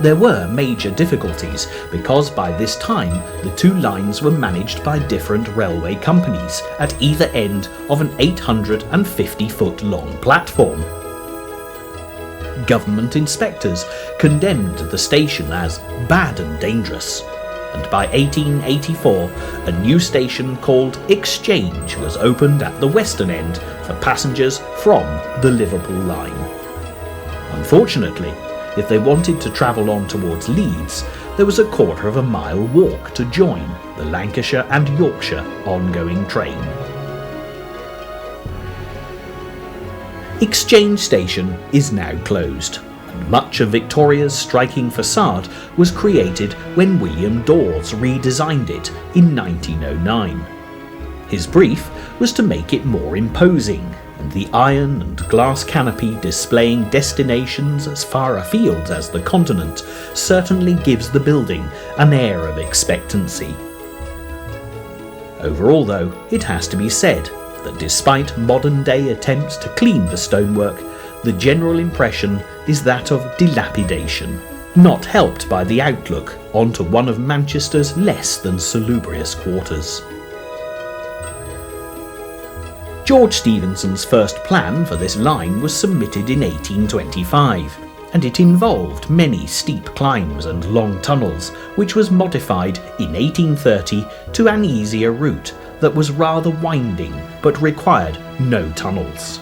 There were major difficulties because by this time the two lines were managed by different railway companies at either end of an 850-foot long platform. Government inspectors condemned the station as bad and dangerous, and by 1884 a new station called Exchange was opened at the western end for passengers from the Liverpool line. Unfortunately, if they wanted to travel on towards Leeds, there was a quarter of a mile walk to join the Lancashire and Yorkshire ongoing train. Exchange Station is now closed, and much of Victoria's striking facade was created when William Dawes redesigned it in 1909. His brief was to make it more imposing, and the iron and glass canopy displaying destinations as far afield as the continent certainly gives the building an air of expectancy. Overall, though, it has to be said that despite modern-day attempts to clean the stonework, the general impression is that of dilapidation, not helped by the outlook onto one of Manchester's less than salubrious quarters. George Stephenson's first plan for this line was submitted in 1825, and it involved many steep climbs and long tunnels, which was modified in 1830 to an easier route that was rather winding but required no tunnels.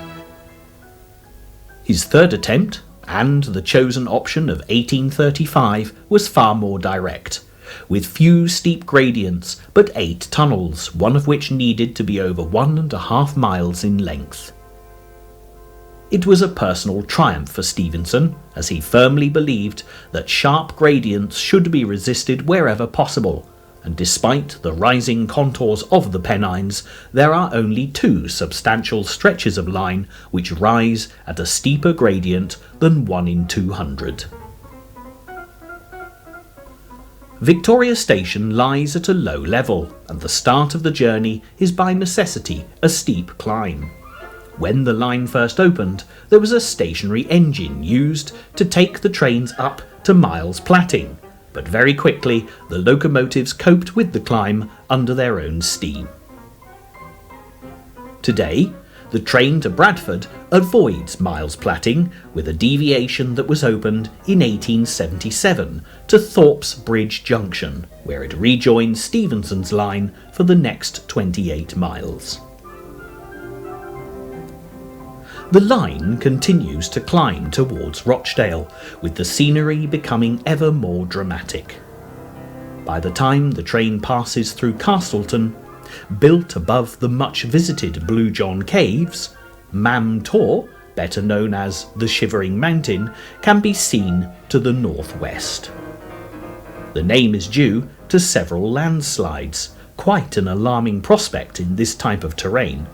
His third attempt, and the chosen option of 1835, was far more direct, with few steep gradients but 8 tunnels, one of which needed to be over 1.5 miles in length. It was a personal triumph for Stephenson, as he firmly believed that sharp gradients should be resisted wherever possible, and despite the rising contours of the Pennines, there are only 2 substantial stretches of line which rise at a steeper gradient than 1 in 200. Victoria Station lies at a low level, and the start of the journey is by necessity a steep climb. When the line first opened, there was a stationary engine used to take the trains up to Miles Platting, but very quickly the locomotives coped with the climb under their own steam. Today, the train to Bradford avoids Miles Platting with a deviation that was opened in 1877 to Thorpe's Bridge Junction, where it rejoins Stephenson's line for the next 28 miles. The line continues to climb towards Rochdale, with the scenery becoming ever more dramatic. By the time the train passes through Castleton, built above the much-visited Blue John Caves, Mam Tor, better known as the Shivering Mountain, can be seen to the northwest. The name is due to several landslides, quite an alarming prospect in this type of terrain.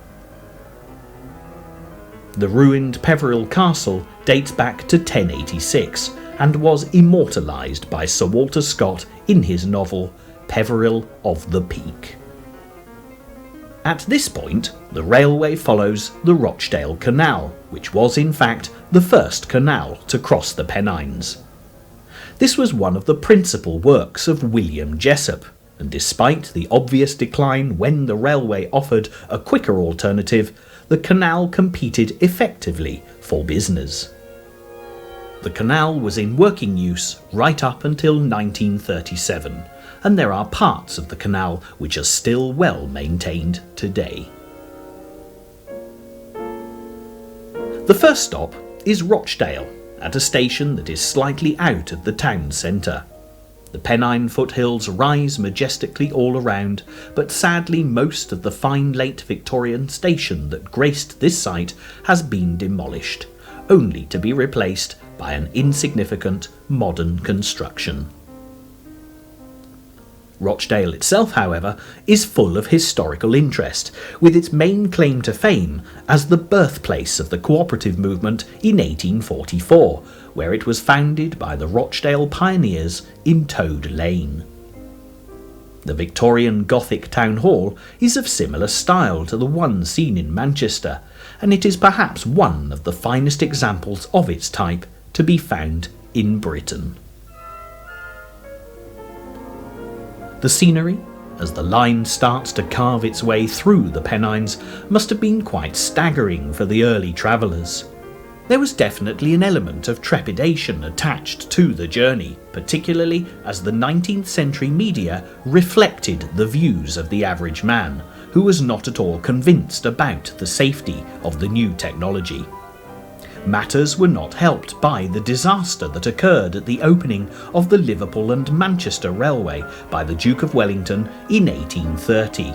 The ruined Peveril Castle dates back to 1086 and was immortalised by Sir Walter Scott in his novel Peveril of the Peak. At this point, the railway follows the Rochdale Canal, which was in fact the first canal to cross the Pennines. This was one of the principal works of William Jessup, and despite the obvious decline when the railway offered a quicker alternative, the canal competed effectively for business. The canal was in working use right up until 1937, and there are parts of the canal which are still well maintained today. The first stop is Rochdale, at a station that is slightly out of the town centre. The Pennine foothills rise majestically all around, but sadly most of the fine late Victorian station that graced this site has been demolished, only to be replaced by an insignificant modern construction. Rochdale itself, however, is full of historical interest, with its main claim to fame as the birthplace of the cooperative movement in 1844, where it was founded by the Rochdale pioneers in Toad Lane. The Victorian Gothic town hall is of similar style to the one seen in Manchester, and it is perhaps one of the finest examples of its type to be found in Britain. The scenery, as the line starts to carve its way through the Pennines, must have been quite staggering for the early travellers. There was definitely an element of trepidation attached to the journey, particularly as the 19th century media reflected the views of the average man, who was not at all convinced about the safety of the new technology. Matters were not helped by the disaster that occurred at the opening of the Liverpool and Manchester Railway by the Duke of Wellington in 1830,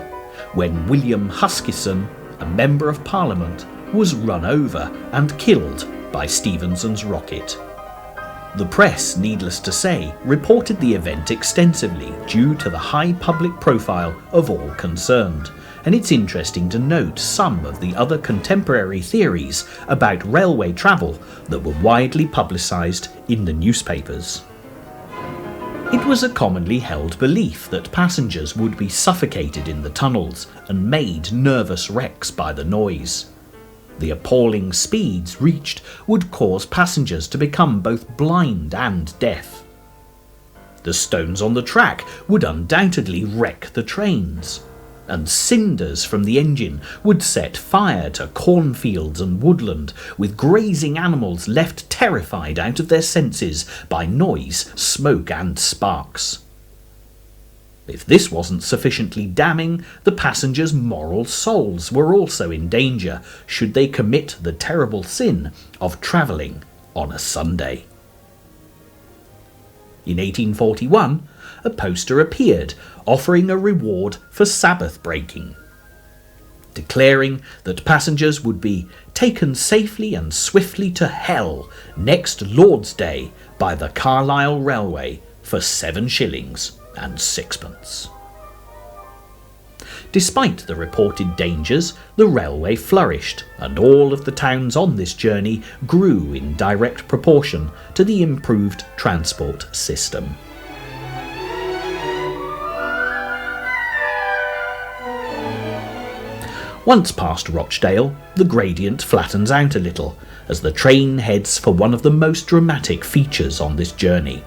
when William Huskisson, a Member of Parliament, was run over and killed by Stephenson's rocket. The press, needless to say, reported the event extensively due to the high public profile of all concerned, and it's interesting to note some of the other contemporary theories about railway travel that were widely publicised in the newspapers. It was a commonly held belief that passengers would be suffocated in the tunnels and made nervous wrecks by the noise. The appalling speeds reached would cause passengers to become both blind and deaf. The stones on the track would undoubtedly wreck the trains, and cinders from the engine would set fire to cornfields and woodland, with grazing animals left terrified out of their senses by noise, smoke and sparks. If this wasn't sufficiently damning, the passengers' moral souls were also in danger should they commit the terrible sin of travelling on a Sunday. In 1841, a poster appeared offering a reward for Sabbath breaking, declaring that passengers would be taken safely and swiftly to hell next Lord's Day by the Carlisle Railway for 7 shillings and 6pence. Despite the reported dangers, the railway flourished, and all of the towns on this journey grew in direct proportion to the improved transport system. Once past Rochdale, the gradient flattens out a little as the train heads for one of the most dramatic features on this journey.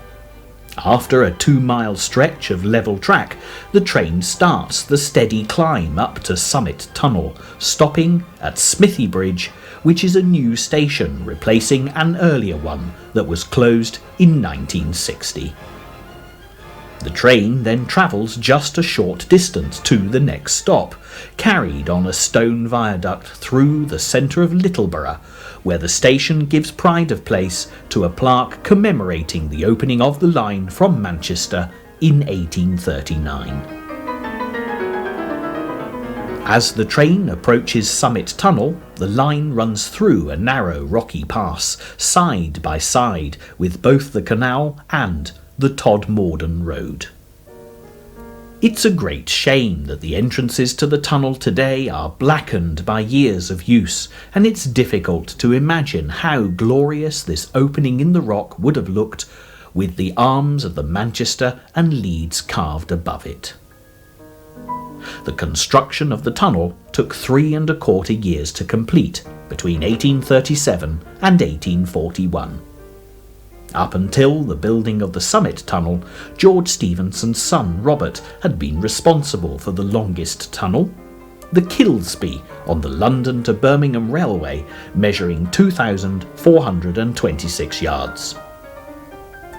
After a 2-mile stretch of level track, the train starts the steady climb up to Summit Tunnel, stopping at Smithy Bridge, which is a new station replacing an earlier one that was closed in 1960. The train then travels just a short distance to the next stop, carried on a stone viaduct through the centre of Littleborough, where the station gives pride of place to a plaque commemorating the opening of the line from Manchester in 1839. As the train approaches Summit Tunnel, the line runs through a narrow rocky pass, side by side with both the canal and the Todmorden Road. It's a great shame that the entrances to the tunnel today are blackened by years of use, and it's difficult to imagine how glorious this opening in the rock would have looked with the arms of the Manchester and Leeds carved above it. The construction of the tunnel took 3¼ years to complete, between 1837 and 1841. Up until the building of the Summit Tunnel, George Stephenson's son Robert had been responsible for the longest tunnel, the Kilsby on the London to Birmingham Railway, measuring 2,426 yards.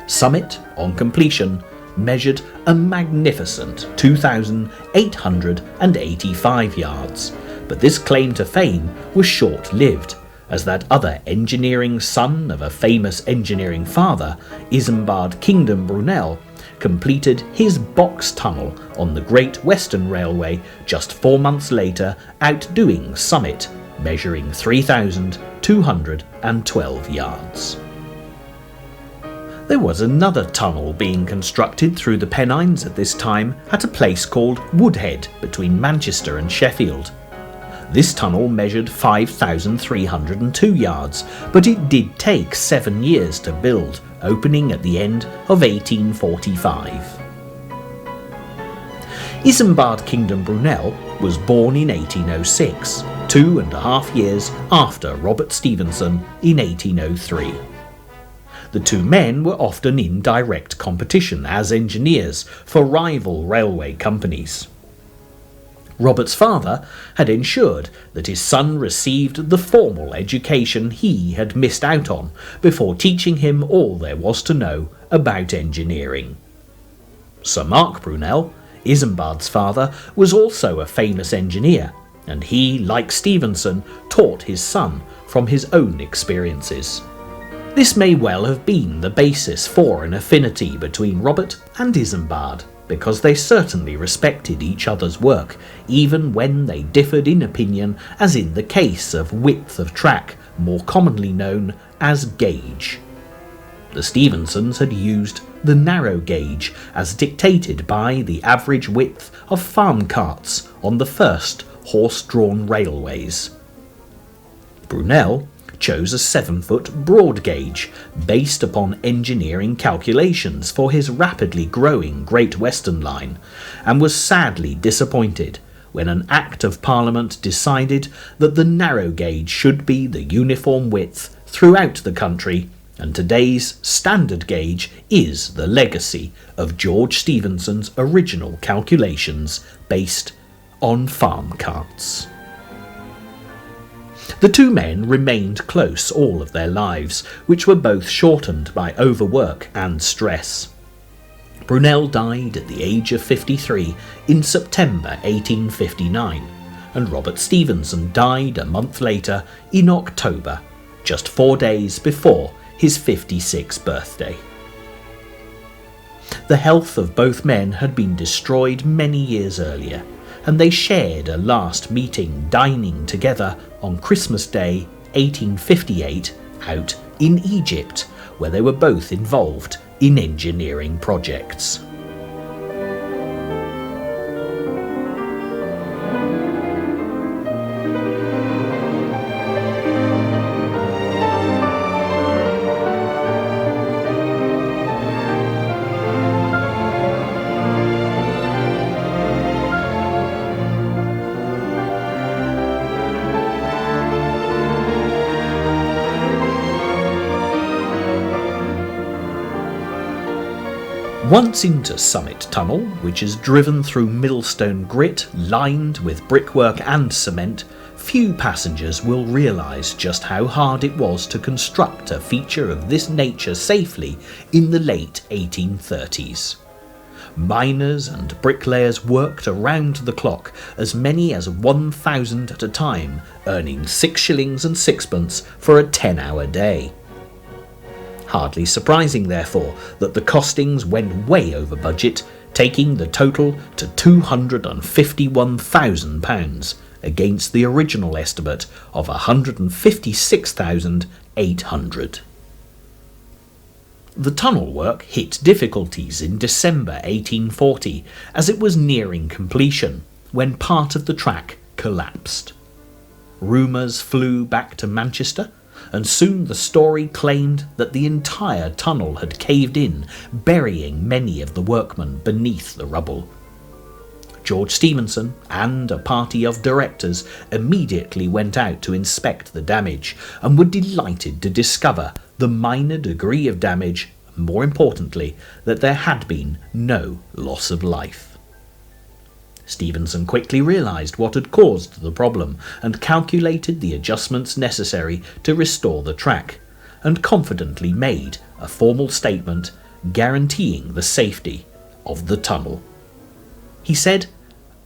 Summit, on completion, measured a magnificent 2,885 yards, but this claim to fame was short-lived, as that other engineering son of a famous engineering father, Isambard Kingdom Brunel, completed his box tunnel on the Great Western Railway just 4 months later, outdoing Summit, measuring 3,212 yards. There was another tunnel being constructed through the Pennines at this time at a place called Woodhead between Manchester and Sheffield. This tunnel measured 5,302 yards, but it did take 7 years to build, opening at the end of 1845. Isambard Kingdom Brunel was born in 1806, 2½ years after Robert Stephenson in 1803. The two men were often in direct competition as engineers for rival railway companies. Robert's father had ensured that his son received the formal education he had missed out on before teaching him all there was to know about engineering. Sir Mark Brunel, Isambard's father, was also a famous engineer, and he, like Stephenson, taught his son from his own experiences. This may well have been the basis for an affinity between Robert and Isambard, because they certainly respected each other's work, even when they differed in opinion, as in the case of width of track, more commonly known as gauge. The Stephensons had used the narrow gauge as dictated by the average width of farm carts on the first horse-drawn railways. Brunel chose a 7-foot broad gauge based upon engineering calculations for his rapidly growing Great Western Line, and was sadly disappointed when an Act of Parliament decided that the narrow gauge should be the uniform width throughout the country, and today's standard gauge is the legacy of George Stephenson's original calculations based on farm carts. The two men remained close all of their lives, which were both shortened by overwork and stress. Brunel died at the age of 53 in September 1859, and Robert Stephenson died a month later in October, just 4 days before his 56th birthday. The health of both men had been destroyed many years earlier, and they shared a last meeting dining together on Christmas Day 1858 out in Egypt, where they were both involved in engineering projects. Once into Summit Tunnel, which is driven through millstone grit lined with brickwork and cement, few passengers will realise just how hard it was to construct a feature of this nature safely in the late 1830s. Miners and bricklayers worked around the clock, as many as 1,000 at a time, earning 6 shillings and sixpence for a 10-hour day. Hardly surprising, therefore, that the costings went way over budget, taking the total to £251,000 against the original estimate of £156,800. The tunnel work hit difficulties in December 1840 as it was nearing completion, when part of the track collapsed. Rumours flew back to Manchester, and soon the story claimed that the entire tunnel had caved in, burying many of the workmen beneath the rubble. George Stephenson and a party of directors immediately went out to inspect the damage and were delighted to discover the minor degree of damage, and more importantly, that there had been no loss of life. Stephenson quickly realised what had caused the problem and calculated the adjustments necessary to restore the track, and confidently made a formal statement guaranteeing the safety of the tunnel. He said,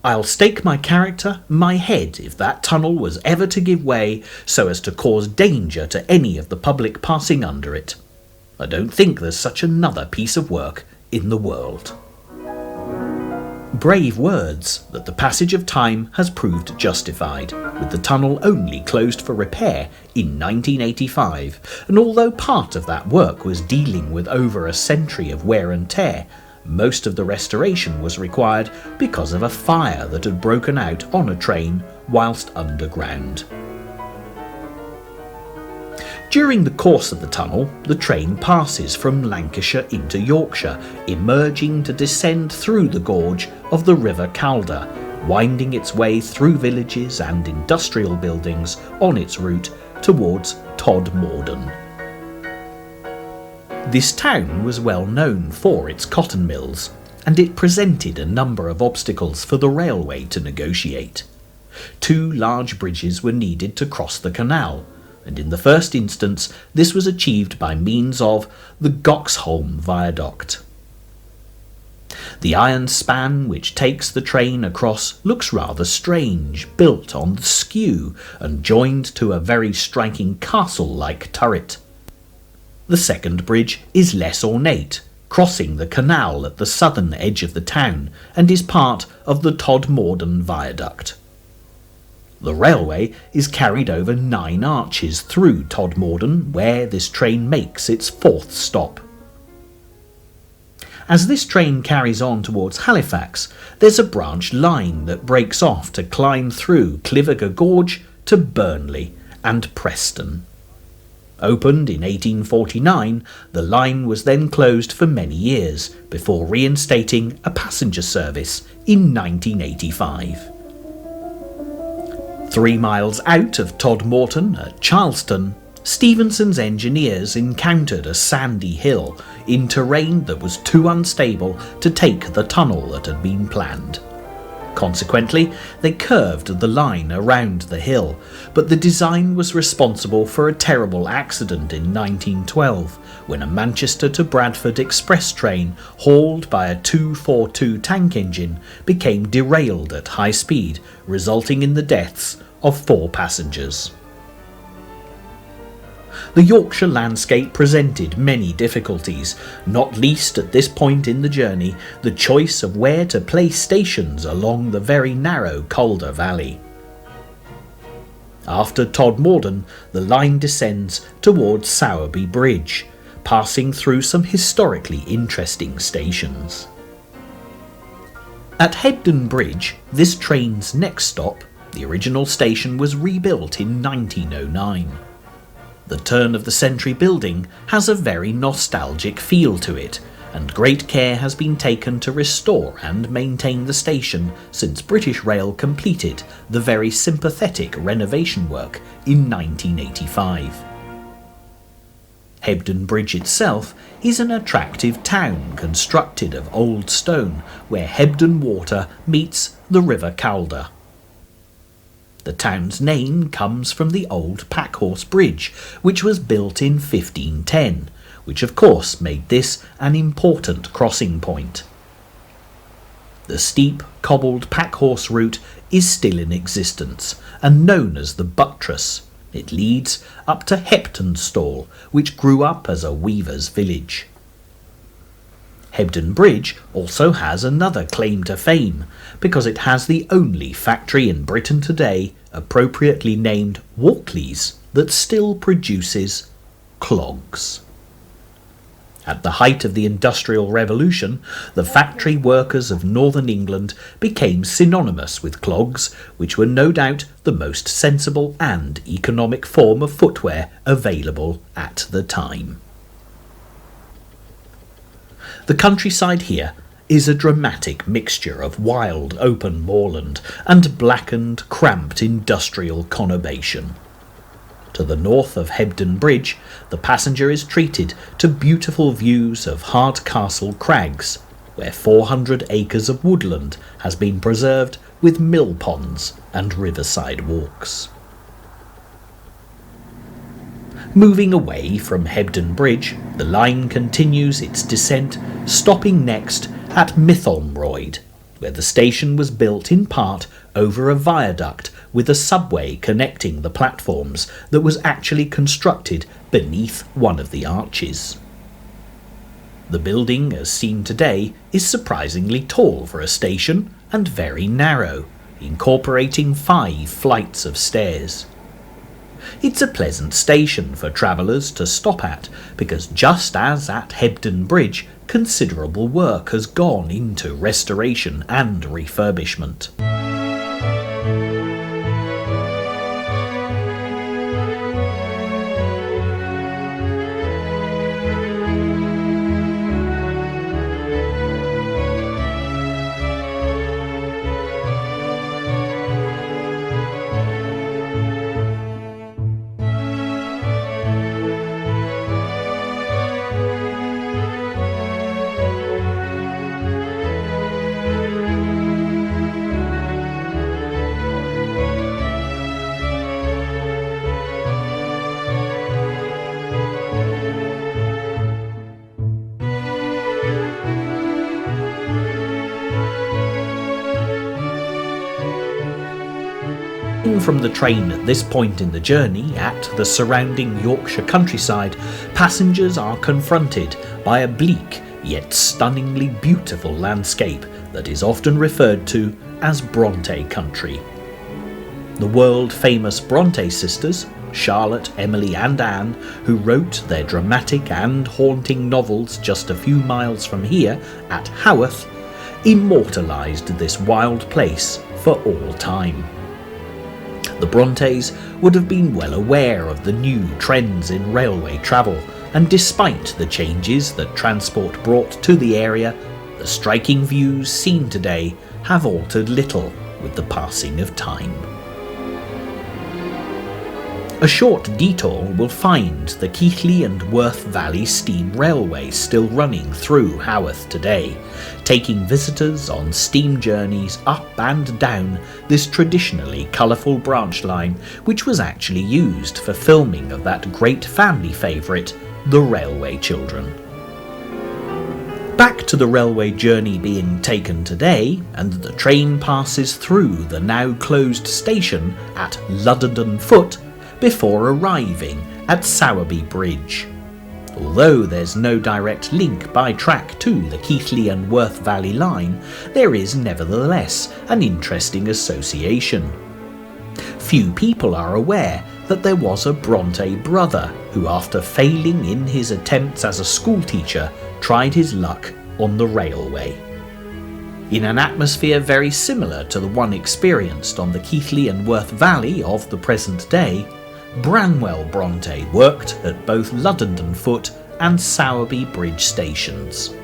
"I'll stake my character, my head, if that tunnel was ever to give way so as to cause danger to any of the public passing under it. I don't think there's such another piece of work in the world." Brave words that the passage of time has proved justified, with the tunnel only closed for repair in 1985, and although part of that work was dealing with over a century of wear and tear, most of the restoration was required because of a fire that had broken out on a train whilst underground. During the course of the tunnel, the train passes from Lancashire into Yorkshire, emerging to descend through the gorge of the River Calder, winding its way through villages and industrial buildings on its route towards Todmorden. This town was well known for its cotton mills, and it presented a number of obstacles for the railway to negotiate. 2 large bridges were needed to cross the canal, and in the first instance this was achieved by means of the Goxholm Viaduct. The iron span which takes the train across looks rather strange, built on the skew and joined to a very striking castle-like turret. The second bridge is less ornate, crossing the canal at the southern edge of the town, and is part of the Todmorden Viaduct. The railway is carried over 9 arches through Todmorden, where this train makes its 4th stop. As this train carries on towards Halifax, there's a branch line that breaks off to climb through Cliviger Gorge to Burnley and Preston. Opened in 1849, the line was then closed for many years, before reinstating a passenger service in 1985. 3 miles out of Todmorden at Charleston, Stephenson's engineers encountered a sandy hill in terrain that was too unstable to take the tunnel that had been planned. Consequently, they curved the line around the hill, but the design was responsible for a terrible accident in 1912, when a Manchester to Bradford express train hauled by a 242 tank engine became derailed at high speed, resulting in the deaths of 4 passengers. The Yorkshire landscape presented many difficulties, not least at this point in the journey the choice of where to place stations along the very narrow Calder Valley. After Todmorden, the line descends towards Sowerby Bridge, passing through some historically interesting stations. At Hebden Bridge, this train's next stop, the original station was rebuilt in 1909. The turn-of-the-century building has a very nostalgic feel to it, and great care has been taken to restore and maintain the station since British Rail completed the very sympathetic renovation work in 1985. Hebden Bridge itself is an attractive town constructed of old stone where Hebden Water meets the River Calder. The town's name comes from the old Packhorse Bridge, which was built in 1510, which of course made this an important crossing point. The steep, cobbled Packhorse route is still in existence and known as the Buttress. It leads up to Heptonstall, which grew up as a weaver's village. Hebden Bridge also has another claim to fame, because it has the only factory in Britain today appropriately named Walkleys that still produces clogs. At the height of the Industrial Revolution, the factory workers of northern England became synonymous with clogs, which were no doubt the most sensible and economic form of footwear available at the time. The countryside here is a dramatic mixture of wild open moorland and blackened, cramped industrial conurbation. To the north of Hebden Bridge, the passenger is treated to beautiful views of Hardcastle Crags, where 400 acres of woodland has been preserved with mill ponds and riverside walks. Moving away from Hebden Bridge, the line continues its descent, stopping next at Mytholmroyd, where the station was built in part over a viaduct with a subway connecting the platforms that was actually constructed beneath one of the arches. The building, as seen today, is surprisingly tall for a station and very narrow, incorporating 5 flights of stairs. It's a pleasant station for travellers to stop at because, just as at Hebden Bridge, considerable work has gone into restoration and refurbishment. From the train at this point in the journey, at the surrounding Yorkshire countryside, passengers are confronted by a bleak yet stunningly beautiful landscape that is often referred to as Bronte country. The world-famous Bronte sisters, Charlotte, Emily and Anne, who wrote their dramatic and haunting novels just a few miles from here at Haworth, immortalised this wild place for all time. The Brontes would have been well aware of the new trends in railway travel, and despite the changes that transport brought to the area, the striking views seen today have altered little with the passing of time. A short detour will find the Keighley and Worth Valley Steam Railway still running through Haworth today, taking visitors on steam journeys up and down this traditionally colourful branch line, which was actually used for filming of that great family favourite, The Railway Children. Back to the railway journey being taken today, and the train passes through the now closed station at Ludden Foot before arriving at Sowerby Bridge. Although there's no direct link by track to the Keighley and Worth Valley line, there is nevertheless an interesting association. Few people are aware that there was a Bronte brother who, after failing in his attempts as a schoolteacher, tried his luck on the railway. In an atmosphere very similar to the one experienced on the Keighley and Worth Valley of the present day, Branwell Bronte worked at both Ludden Foot and Sowerby Bridge stations.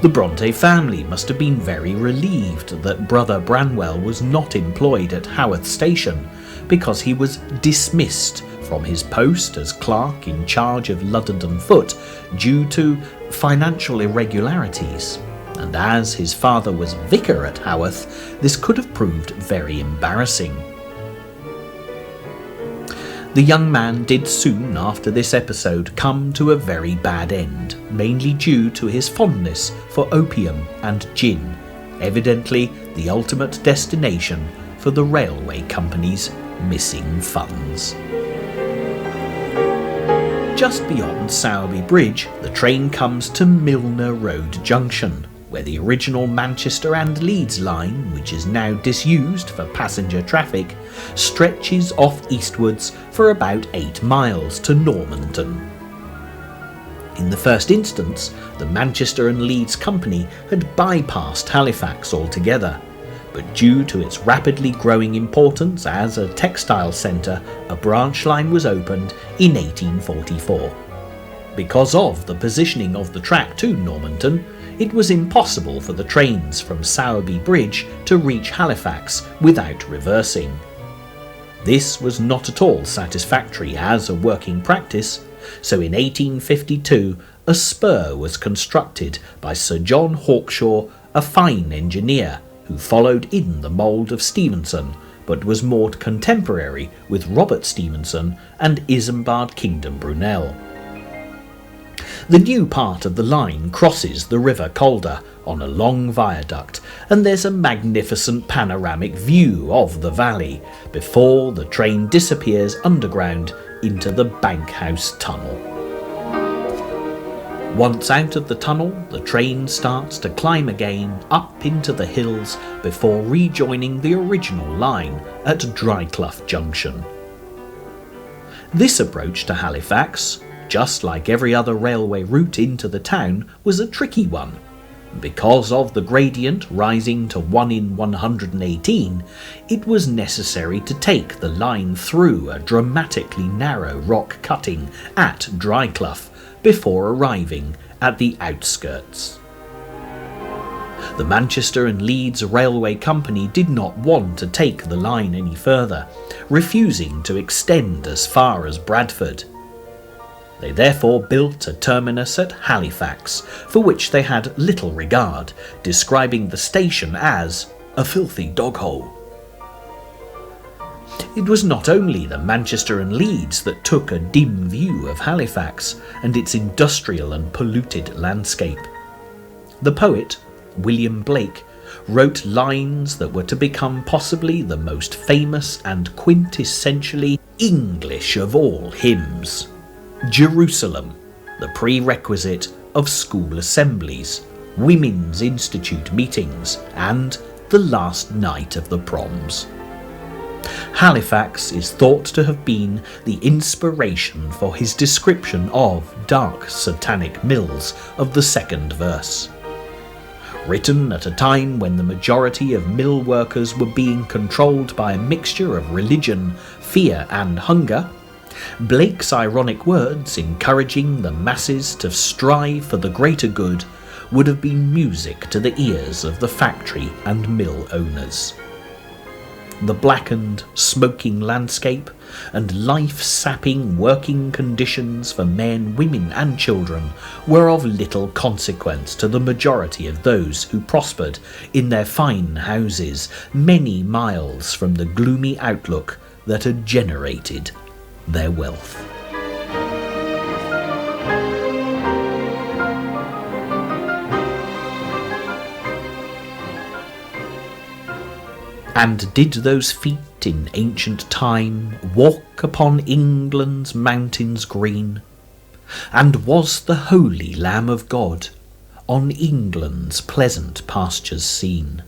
The Bronte family must have been very relieved that brother Branwell was not employed at Haworth Station, because he was dismissed from his post as clerk in charge of Ludden Foot due to financial irregularities, and as his father was vicar at Haworth, this could have proved very embarrassing. The young man did soon after this episode come to a very bad end, mainly due to his fondness for opium and gin, evidently the ultimate destination for the railway company's missing funds. Just beyond Sowerby Bridge, the train comes to Milner Road Junction, where the original Manchester and Leeds line, which is now disused for passenger traffic, stretches off eastwards for about 8 miles to Normanton. In the first instance, the Manchester and Leeds Company had bypassed Halifax altogether, but due to its rapidly growing importance as a textile centre, a branch line was opened in 1844. Because of the positioning of the track to Normanton, it was impossible for the trains from Sowerby Bridge to reach Halifax without reversing. This was not at all satisfactory as a working practice, so in 1852 a spur was constructed by Sir John Hawkshaw, a fine engineer who followed in the mould of Stephenson, but was more contemporary with Robert Stephenson and Isambard Kingdom Brunel. The new part of the line crosses the River Calder on a long viaduct, and there's a magnificent panoramic view of the valley before the train disappears underground into the Bankhouse Tunnel. Once out of the tunnel, the train starts to climb again up into the hills before rejoining the original line at Dryclough Junction. This approach to Halifax, just like every other railway route into the town, was a tricky one. Because of the gradient rising to 1 in 118, it was necessary to take the line through a dramatically narrow rock cutting at Dryclough before arriving at the outskirts. The Manchester and Leeds Railway Company did not want to take the line any further, refusing to extend as far as Bradford. They therefore built a terminus at Halifax, for which they had little regard, describing the station as a filthy dog-hole. It was not only the Manchester and Leeds that took a dim view of Halifax and its industrial and polluted landscape. The poet, William Blake, wrote lines that were to become possibly the most famous and quintessentially English of all hymns. Jerusalem, the prerequisite of school assemblies, women's institute meetings, and the last night of the proms. Halifax is thought to have been the inspiration for his description of dark satanic mills of the second verse. Written at a time when the majority of mill workers were being controlled by a mixture of religion, fear and hunger, Blake's ironic words encouraging the masses to strive for the greater good would have been music to the ears of the factory and mill owners. The blackened, smoking landscape and life-sapping working conditions for men, women and children were of little consequence to the majority of those who prospered in their fine houses many miles from the gloomy outlook that had generated their wealth. And did those feet in ancient time walk upon England's mountains green? And was the holy Lamb of God on England's pleasant pastures seen?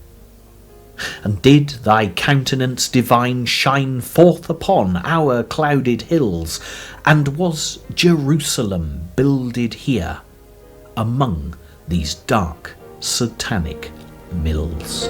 And did thy countenance divine shine forth upon our clouded hills? And was Jerusalem builded here among these dark satanic mills?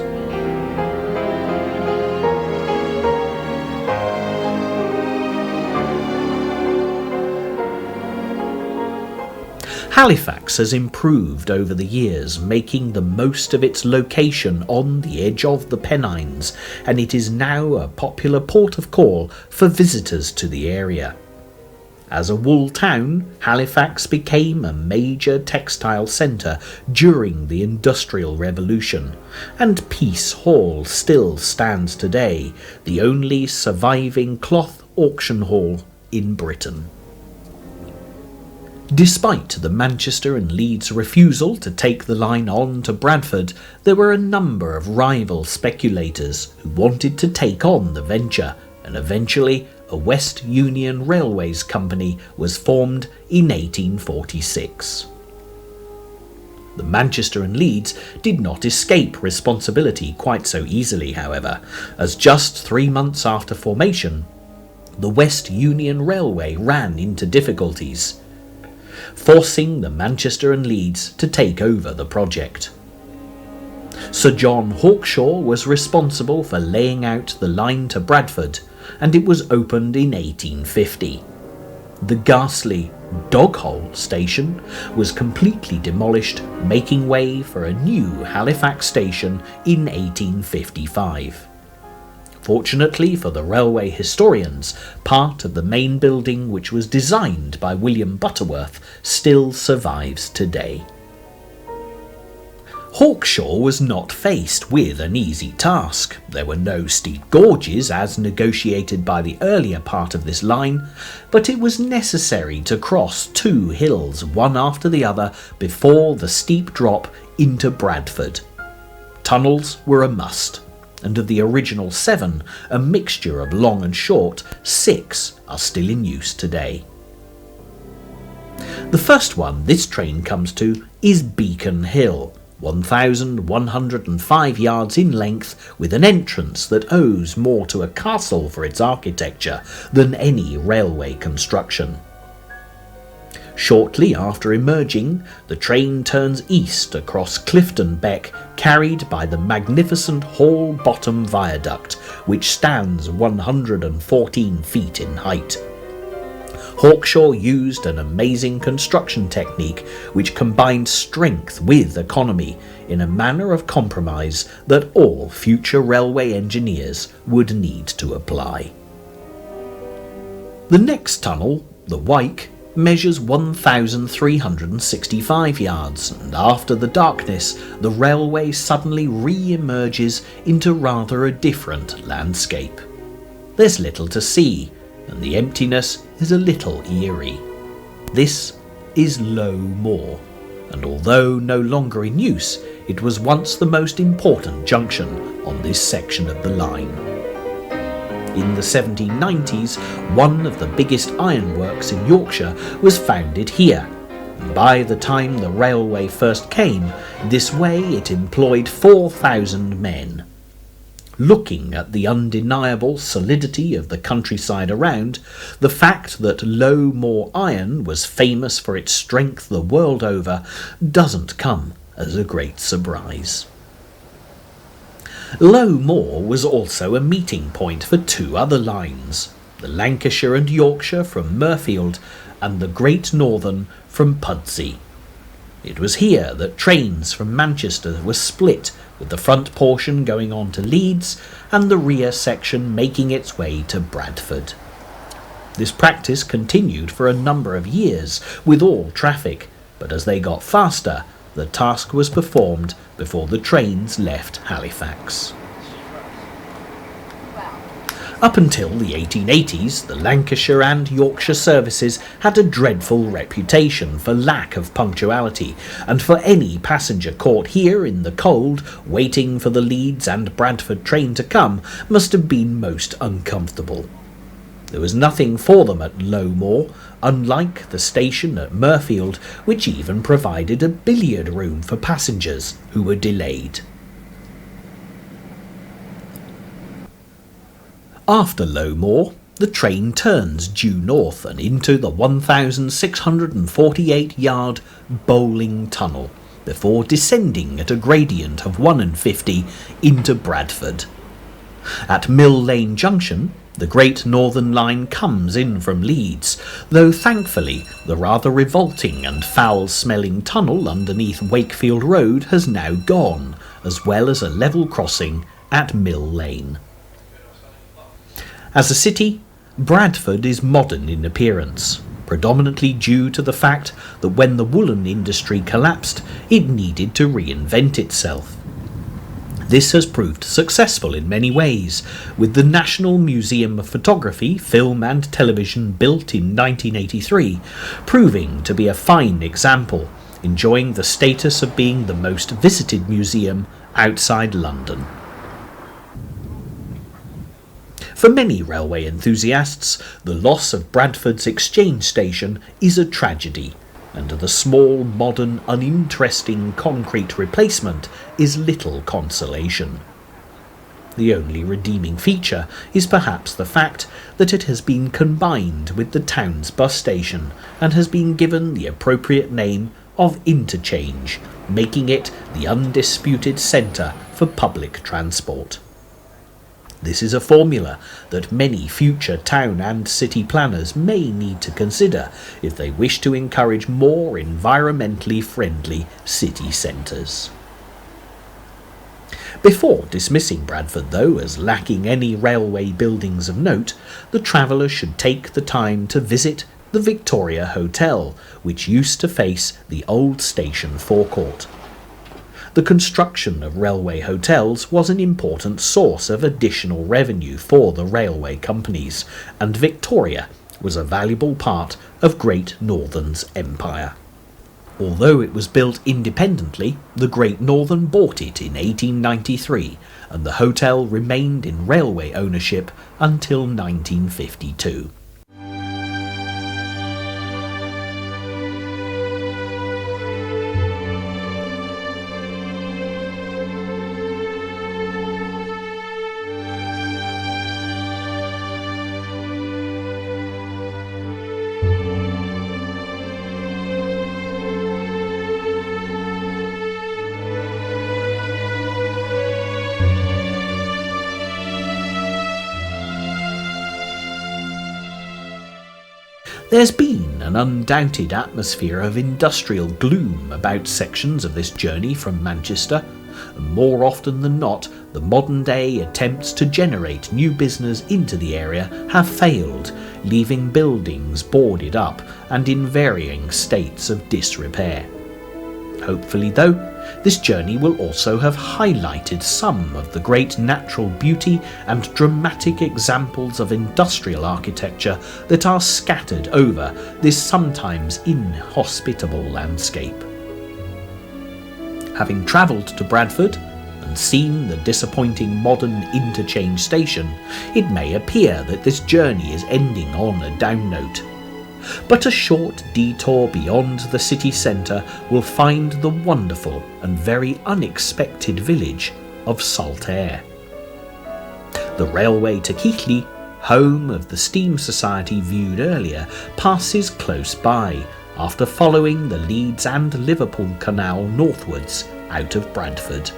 Halifax has improved over the years, making the most of its location on the edge of the Pennines, and it is now a popular port of call for visitors to the area. As a wool town, Halifax became a major textile centre during the Industrial Revolution, and Peace Hall still stands today, the only surviving cloth auction hall in Britain. Despite the Manchester and Leeds refusal to take the line on to Bradford, there were a number of rival speculators who wanted to take on the venture, and eventually a West Union Railways Company was formed in 1846. The Manchester and Leeds did not escape responsibility quite so easily, however, as just 3 months after formation, the West Union Railway ran into difficulties. forcing the Manchester and Leeds to take over the project. Sir John Hawkshaw was responsible for laying out the line to Bradford, and it was opened in 1850. The ghastly Doghole station was completely demolished, making way for a new Halifax station in 1855. Fortunately for the railway historians, part of the main building, which was designed by William Butterworth, still survives today. Hawkshaw was not faced with an easy task. There were no steep gorges as negotiated by the earlier part of this line, but it was necessary to cross two hills, one after the other, before the steep drop into Bradford. Tunnels were a must, and of the original 7, a mixture of long and short, 6 are still in use today. The first one this train comes to is Beacon Hill, 1,105 yards in length, with an entrance that owes more to a castle for its architecture than any railway construction. Shortly after emerging, the train turns east across Clifton Beck, carried by the magnificent Hall Bottom Viaduct, which stands 114 feet in height. Hawkshaw used an amazing construction technique which combined strength with economy in a manner of compromise that all future railway engineers would need to apply. The next tunnel, the Wyke, measures 1,365 yards, and after the darkness, the railway suddenly re-emerges into rather a different landscape. There's little to see, and the emptiness is a little eerie. This is Low Moor, and although no longer in use, it was once the most important junction on this section of the line. In the 1790s, one of the biggest ironworks in Yorkshire was founded here, and by the time the railway first came, this way it employed 4,000 men. Looking at the undeniable solidity of the countryside around, the fact that Low Moor iron was famous for its strength the world over doesn't come as a great surprise. Low Moor was also a meeting point for two other lines, the Lancashire and Yorkshire from Maryfield and the Great Northern from Pudsey. It was here that trains from Manchester were split, with the front portion going on to Leeds and the rear section making its way to Bradford. This practice continued for a number of years with all traffic, but as they got faster, the task was performed before the trains left Halifax. Up until the 1880s, the Lancashire and Yorkshire services had a dreadful reputation for lack of punctuality, and for any passenger caught here in the cold, waiting for the Leeds and Bradford train to come, must have been most uncomfortable. There was nothing for them at Low Moor, unlike the station at Maryfield, which even provided a billiard room for passengers who were delayed. After Low Moor, the train turns due north and into the 1,648-yard Bowling Tunnel, before descending at a gradient of 150 into Bradford. At Mill Lane Junction, the Great Northern Line comes in from Leeds, though thankfully the rather revolting and foul-smelling tunnel underneath Wakefield Road has now gone, as well as a level crossing at Mill Lane. As a city, Bradford is modern in appearance, predominantly due to the fact that when the woolen industry collapsed, it needed to reinvent itself. This has proved successful in many ways, with the National Museum of Photography, Film and Television built in 1983, proving to be a fine example, enjoying the status of being the most visited museum outside London. For many railway enthusiasts, the loss of Bradford's exchange station is a tragedy, and the small, modern, uninteresting concrete replacement is little consolation. The only redeeming feature is perhaps the fact that it has been combined with the town's bus station and has been given the appropriate name of Interchange, making it the undisputed centre for public transport. This is a formula that many future town and city planners may need to consider if they wish to encourage more environmentally friendly city centres. Before dismissing Bradford, though, as lacking any railway buildings of note, the traveller should take the time to visit the Victoria Hotel, which used to face the old station forecourt. The construction of railway hotels was an important source of additional revenue for the railway companies, and Victoria was a valuable part of Great Northern's empire. Although it was built independently, the Great Northern bought it in 1893, and the hotel remained in railway ownership until 1952. There's been an undoubted atmosphere of industrial gloom about sections of this journey from Manchester, and more often than not, the modern-day attempts to generate new business into the area have failed, leaving buildings boarded up and in varying states of disrepair. Hopefully, though, this journey will also have highlighted some of the great natural beauty and dramatic examples of industrial architecture that are scattered over this sometimes inhospitable landscape. Having travelled to Bradford and seen the disappointing modern interchange station, it may appear that this journey is ending on a down note. But a short detour beyond the city centre will find the wonderful and very unexpected village of Saltaire. The railway to Keighley, home of the steam society viewed earlier, passes close by after following the Leeds and Liverpool Canal northwards out of Bradford.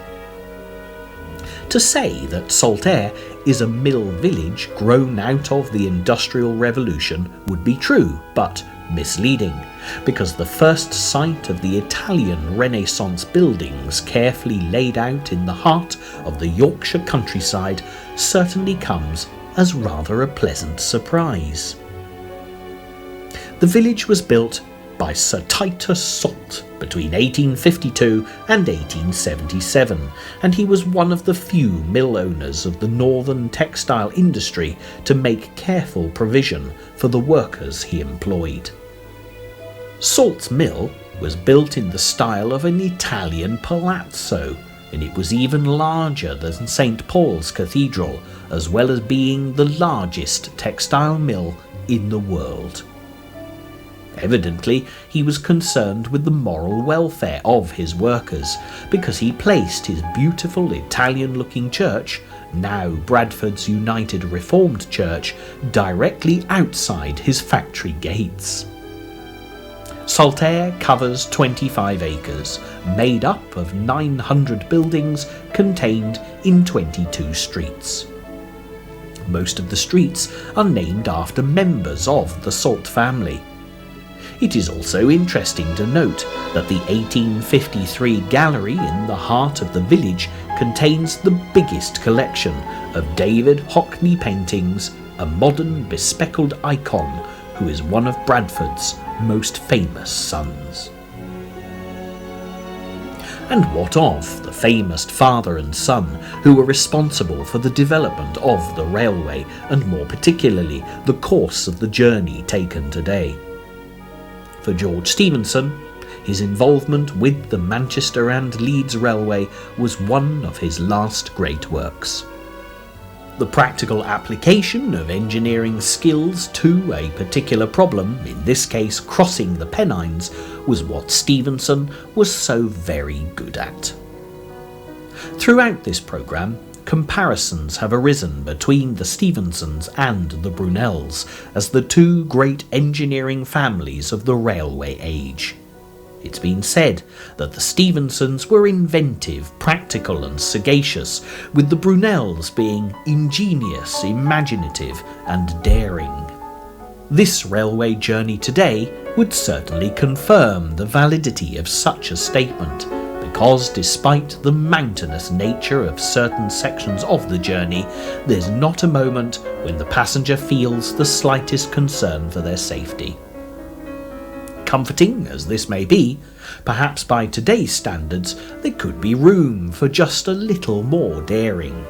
To say that Saltaire is a mill village grown out of the Industrial Revolution would be true, but misleading, because the first site of the Italian Renaissance buildings carefully laid out in the heart of the Yorkshire countryside certainly comes as rather a pleasant surprise. The village was built by Sir Titus Salt between 1852 and 1877, and he was one of the few mill owners of the northern textile industry to make careful provision for the workers he employed. Salt's mill was built in the style of an Italian palazzo, and it was even larger than St. Paul's Cathedral, as well as being the largest textile mill in the world. Evidently, he was concerned with the moral welfare of his workers, because he placed his beautiful Italian-looking church, now Bradford's United Reformed Church, directly outside his factory gates. Saltaire covers 25 acres, made up of 900 buildings contained in 22 streets. Most of the streets are named after members of the Salt family. It is also interesting to note that the 1853 gallery in the heart of the village contains the biggest collection of David Hockney paintings, a modern bespectacled icon who is one of Bradford's most famous sons. And what of the famous father and son who were responsible for the development of the railway, and more particularly the course of the journey taken today? For George Stephenson, his involvement with the Manchester and Leeds Railway was one of his last great works. The practical application of engineering skills to a particular problem, in this case crossing the Pennines, was what Stephenson was so very good at. Throughout this programme, comparisons have arisen between the Stephensons and the Brunels as the two great engineering families of the railway age. It's been said that the Stephensons were inventive, practical and sagacious, with the Brunels being ingenious, imaginative and daring. This railway journey today would certainly confirm the validity of such a statement, because despite the mountainous nature of certain sections of the journey, there's not a moment when the passenger feels the slightest concern for their safety. Comforting as this may be, perhaps by today's standards there could be room for just a little more daring.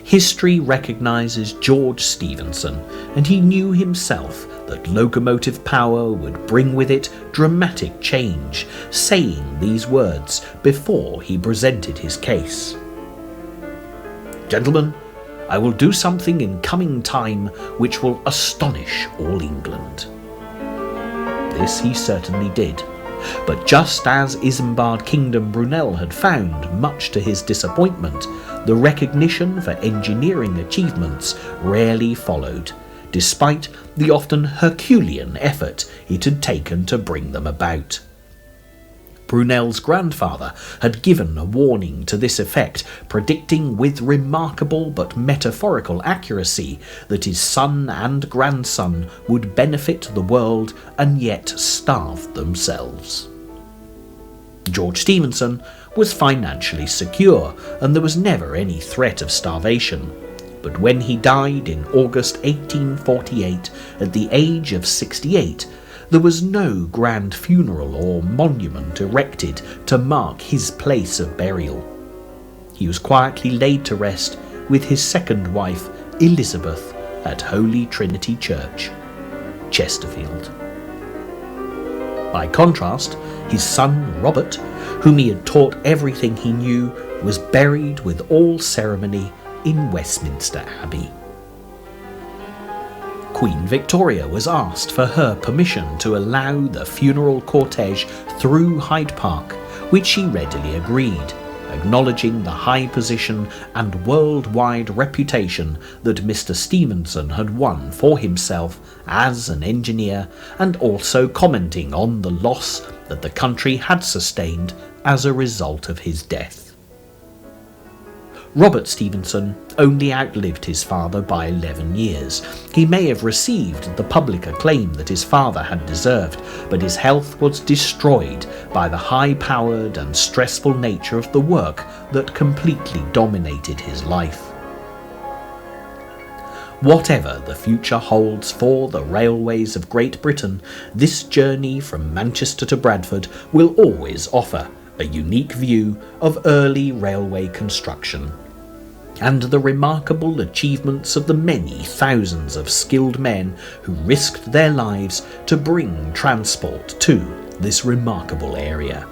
History recognises George Stephenson, and he knew himself that locomotive power would bring with it dramatic change, saying these words before he presented his case. "Gentlemen, I will do something in coming time which will astonish all England." This he certainly did, but just as Isambard Kingdom Brunel had found, much to his disappointment, the recognition for engineering achievements rarely followed, despite the often Herculean effort it had taken to bring them about. Brunel's grandfather had given a warning to this effect, predicting with remarkable but metaphorical accuracy that his son and grandson would benefit the world and yet starve themselves. George Stephenson was financially secure, and there was never any threat of starvation. But when he died in August 1848 at the age of 68, there was no grand funeral or monument erected to mark his place of burial. He was quietly laid to rest with his second wife, Elizabeth, at Holy Trinity Church, Chesterfield. By contrast, his son Robert, whom he had taught everything he knew, was buried with all ceremony in Westminster Abbey. Queen Victoria was asked for her permission to allow the funeral cortege through Hyde Park, which she readily agreed, acknowledging the high position and worldwide reputation that Mr. Stephenson had won for himself as an engineer, and also commenting on the loss that the country had sustained as a result of his death. Robert Stephenson only outlived his father by 11 years. He may have received the public acclaim that his father had deserved, but his health was destroyed by the high-powered and stressful nature of the work that completely dominated his life. Whatever the future holds for the railways of Great Britain, this journey from Manchester to Bradford will always offer a unique view of early railway construction, and the remarkable achievements of the many thousands of skilled men who risked their lives to bring transport to this remarkable area.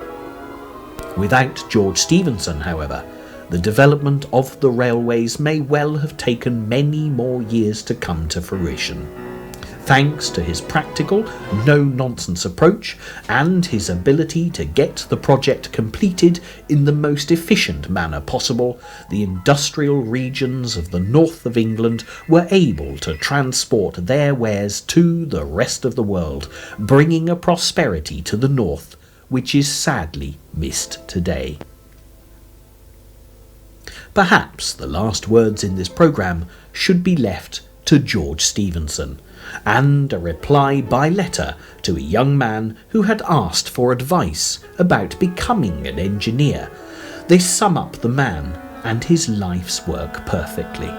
Without George Stephenson, however, the development of the railways may well have taken many more years to come to fruition. Thanks to his practical, no-nonsense approach and his ability to get the project completed in the most efficient manner possible, the industrial regions of the north of England were able to transport their wares to the rest of the world, bringing a prosperity to the north which is sadly missed today. Perhaps the last words in this programme should be left to George Stephenson, and a reply by letter to a young man who had asked for advice about becoming an engineer. They sum up the man and his life's work perfectly.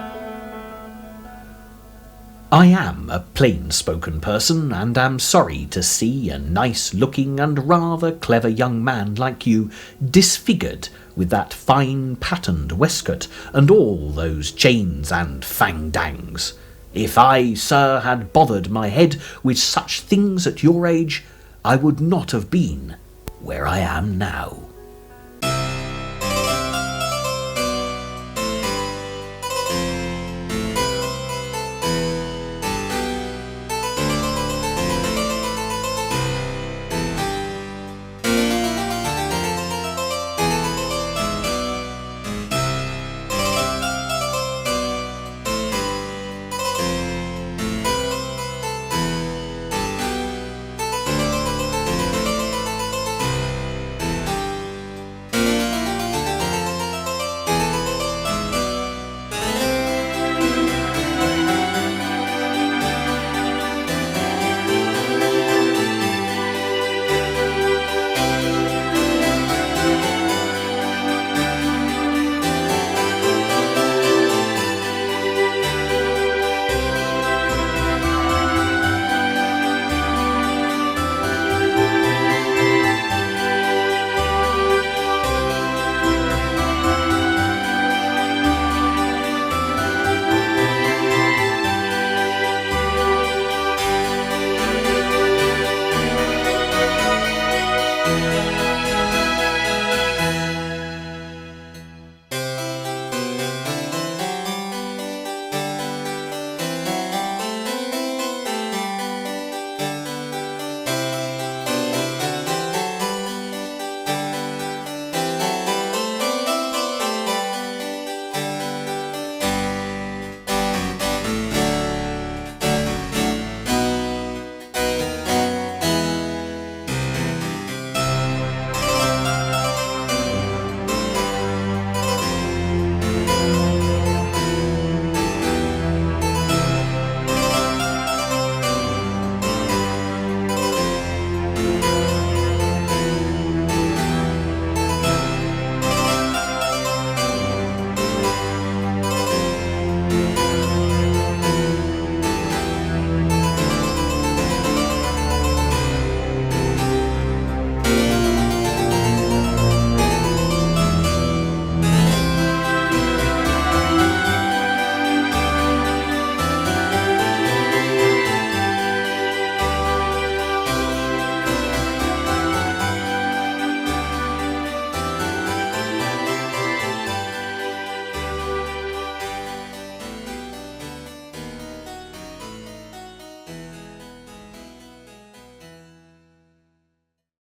"I am a plain-spoken person, and am sorry to see a nice-looking and rather clever young man like you disfigured with that fine patterned waistcoat and all those chains and fang-dangs. If I, sir, had bothered my head with such things at your age, I would not have been where I am now."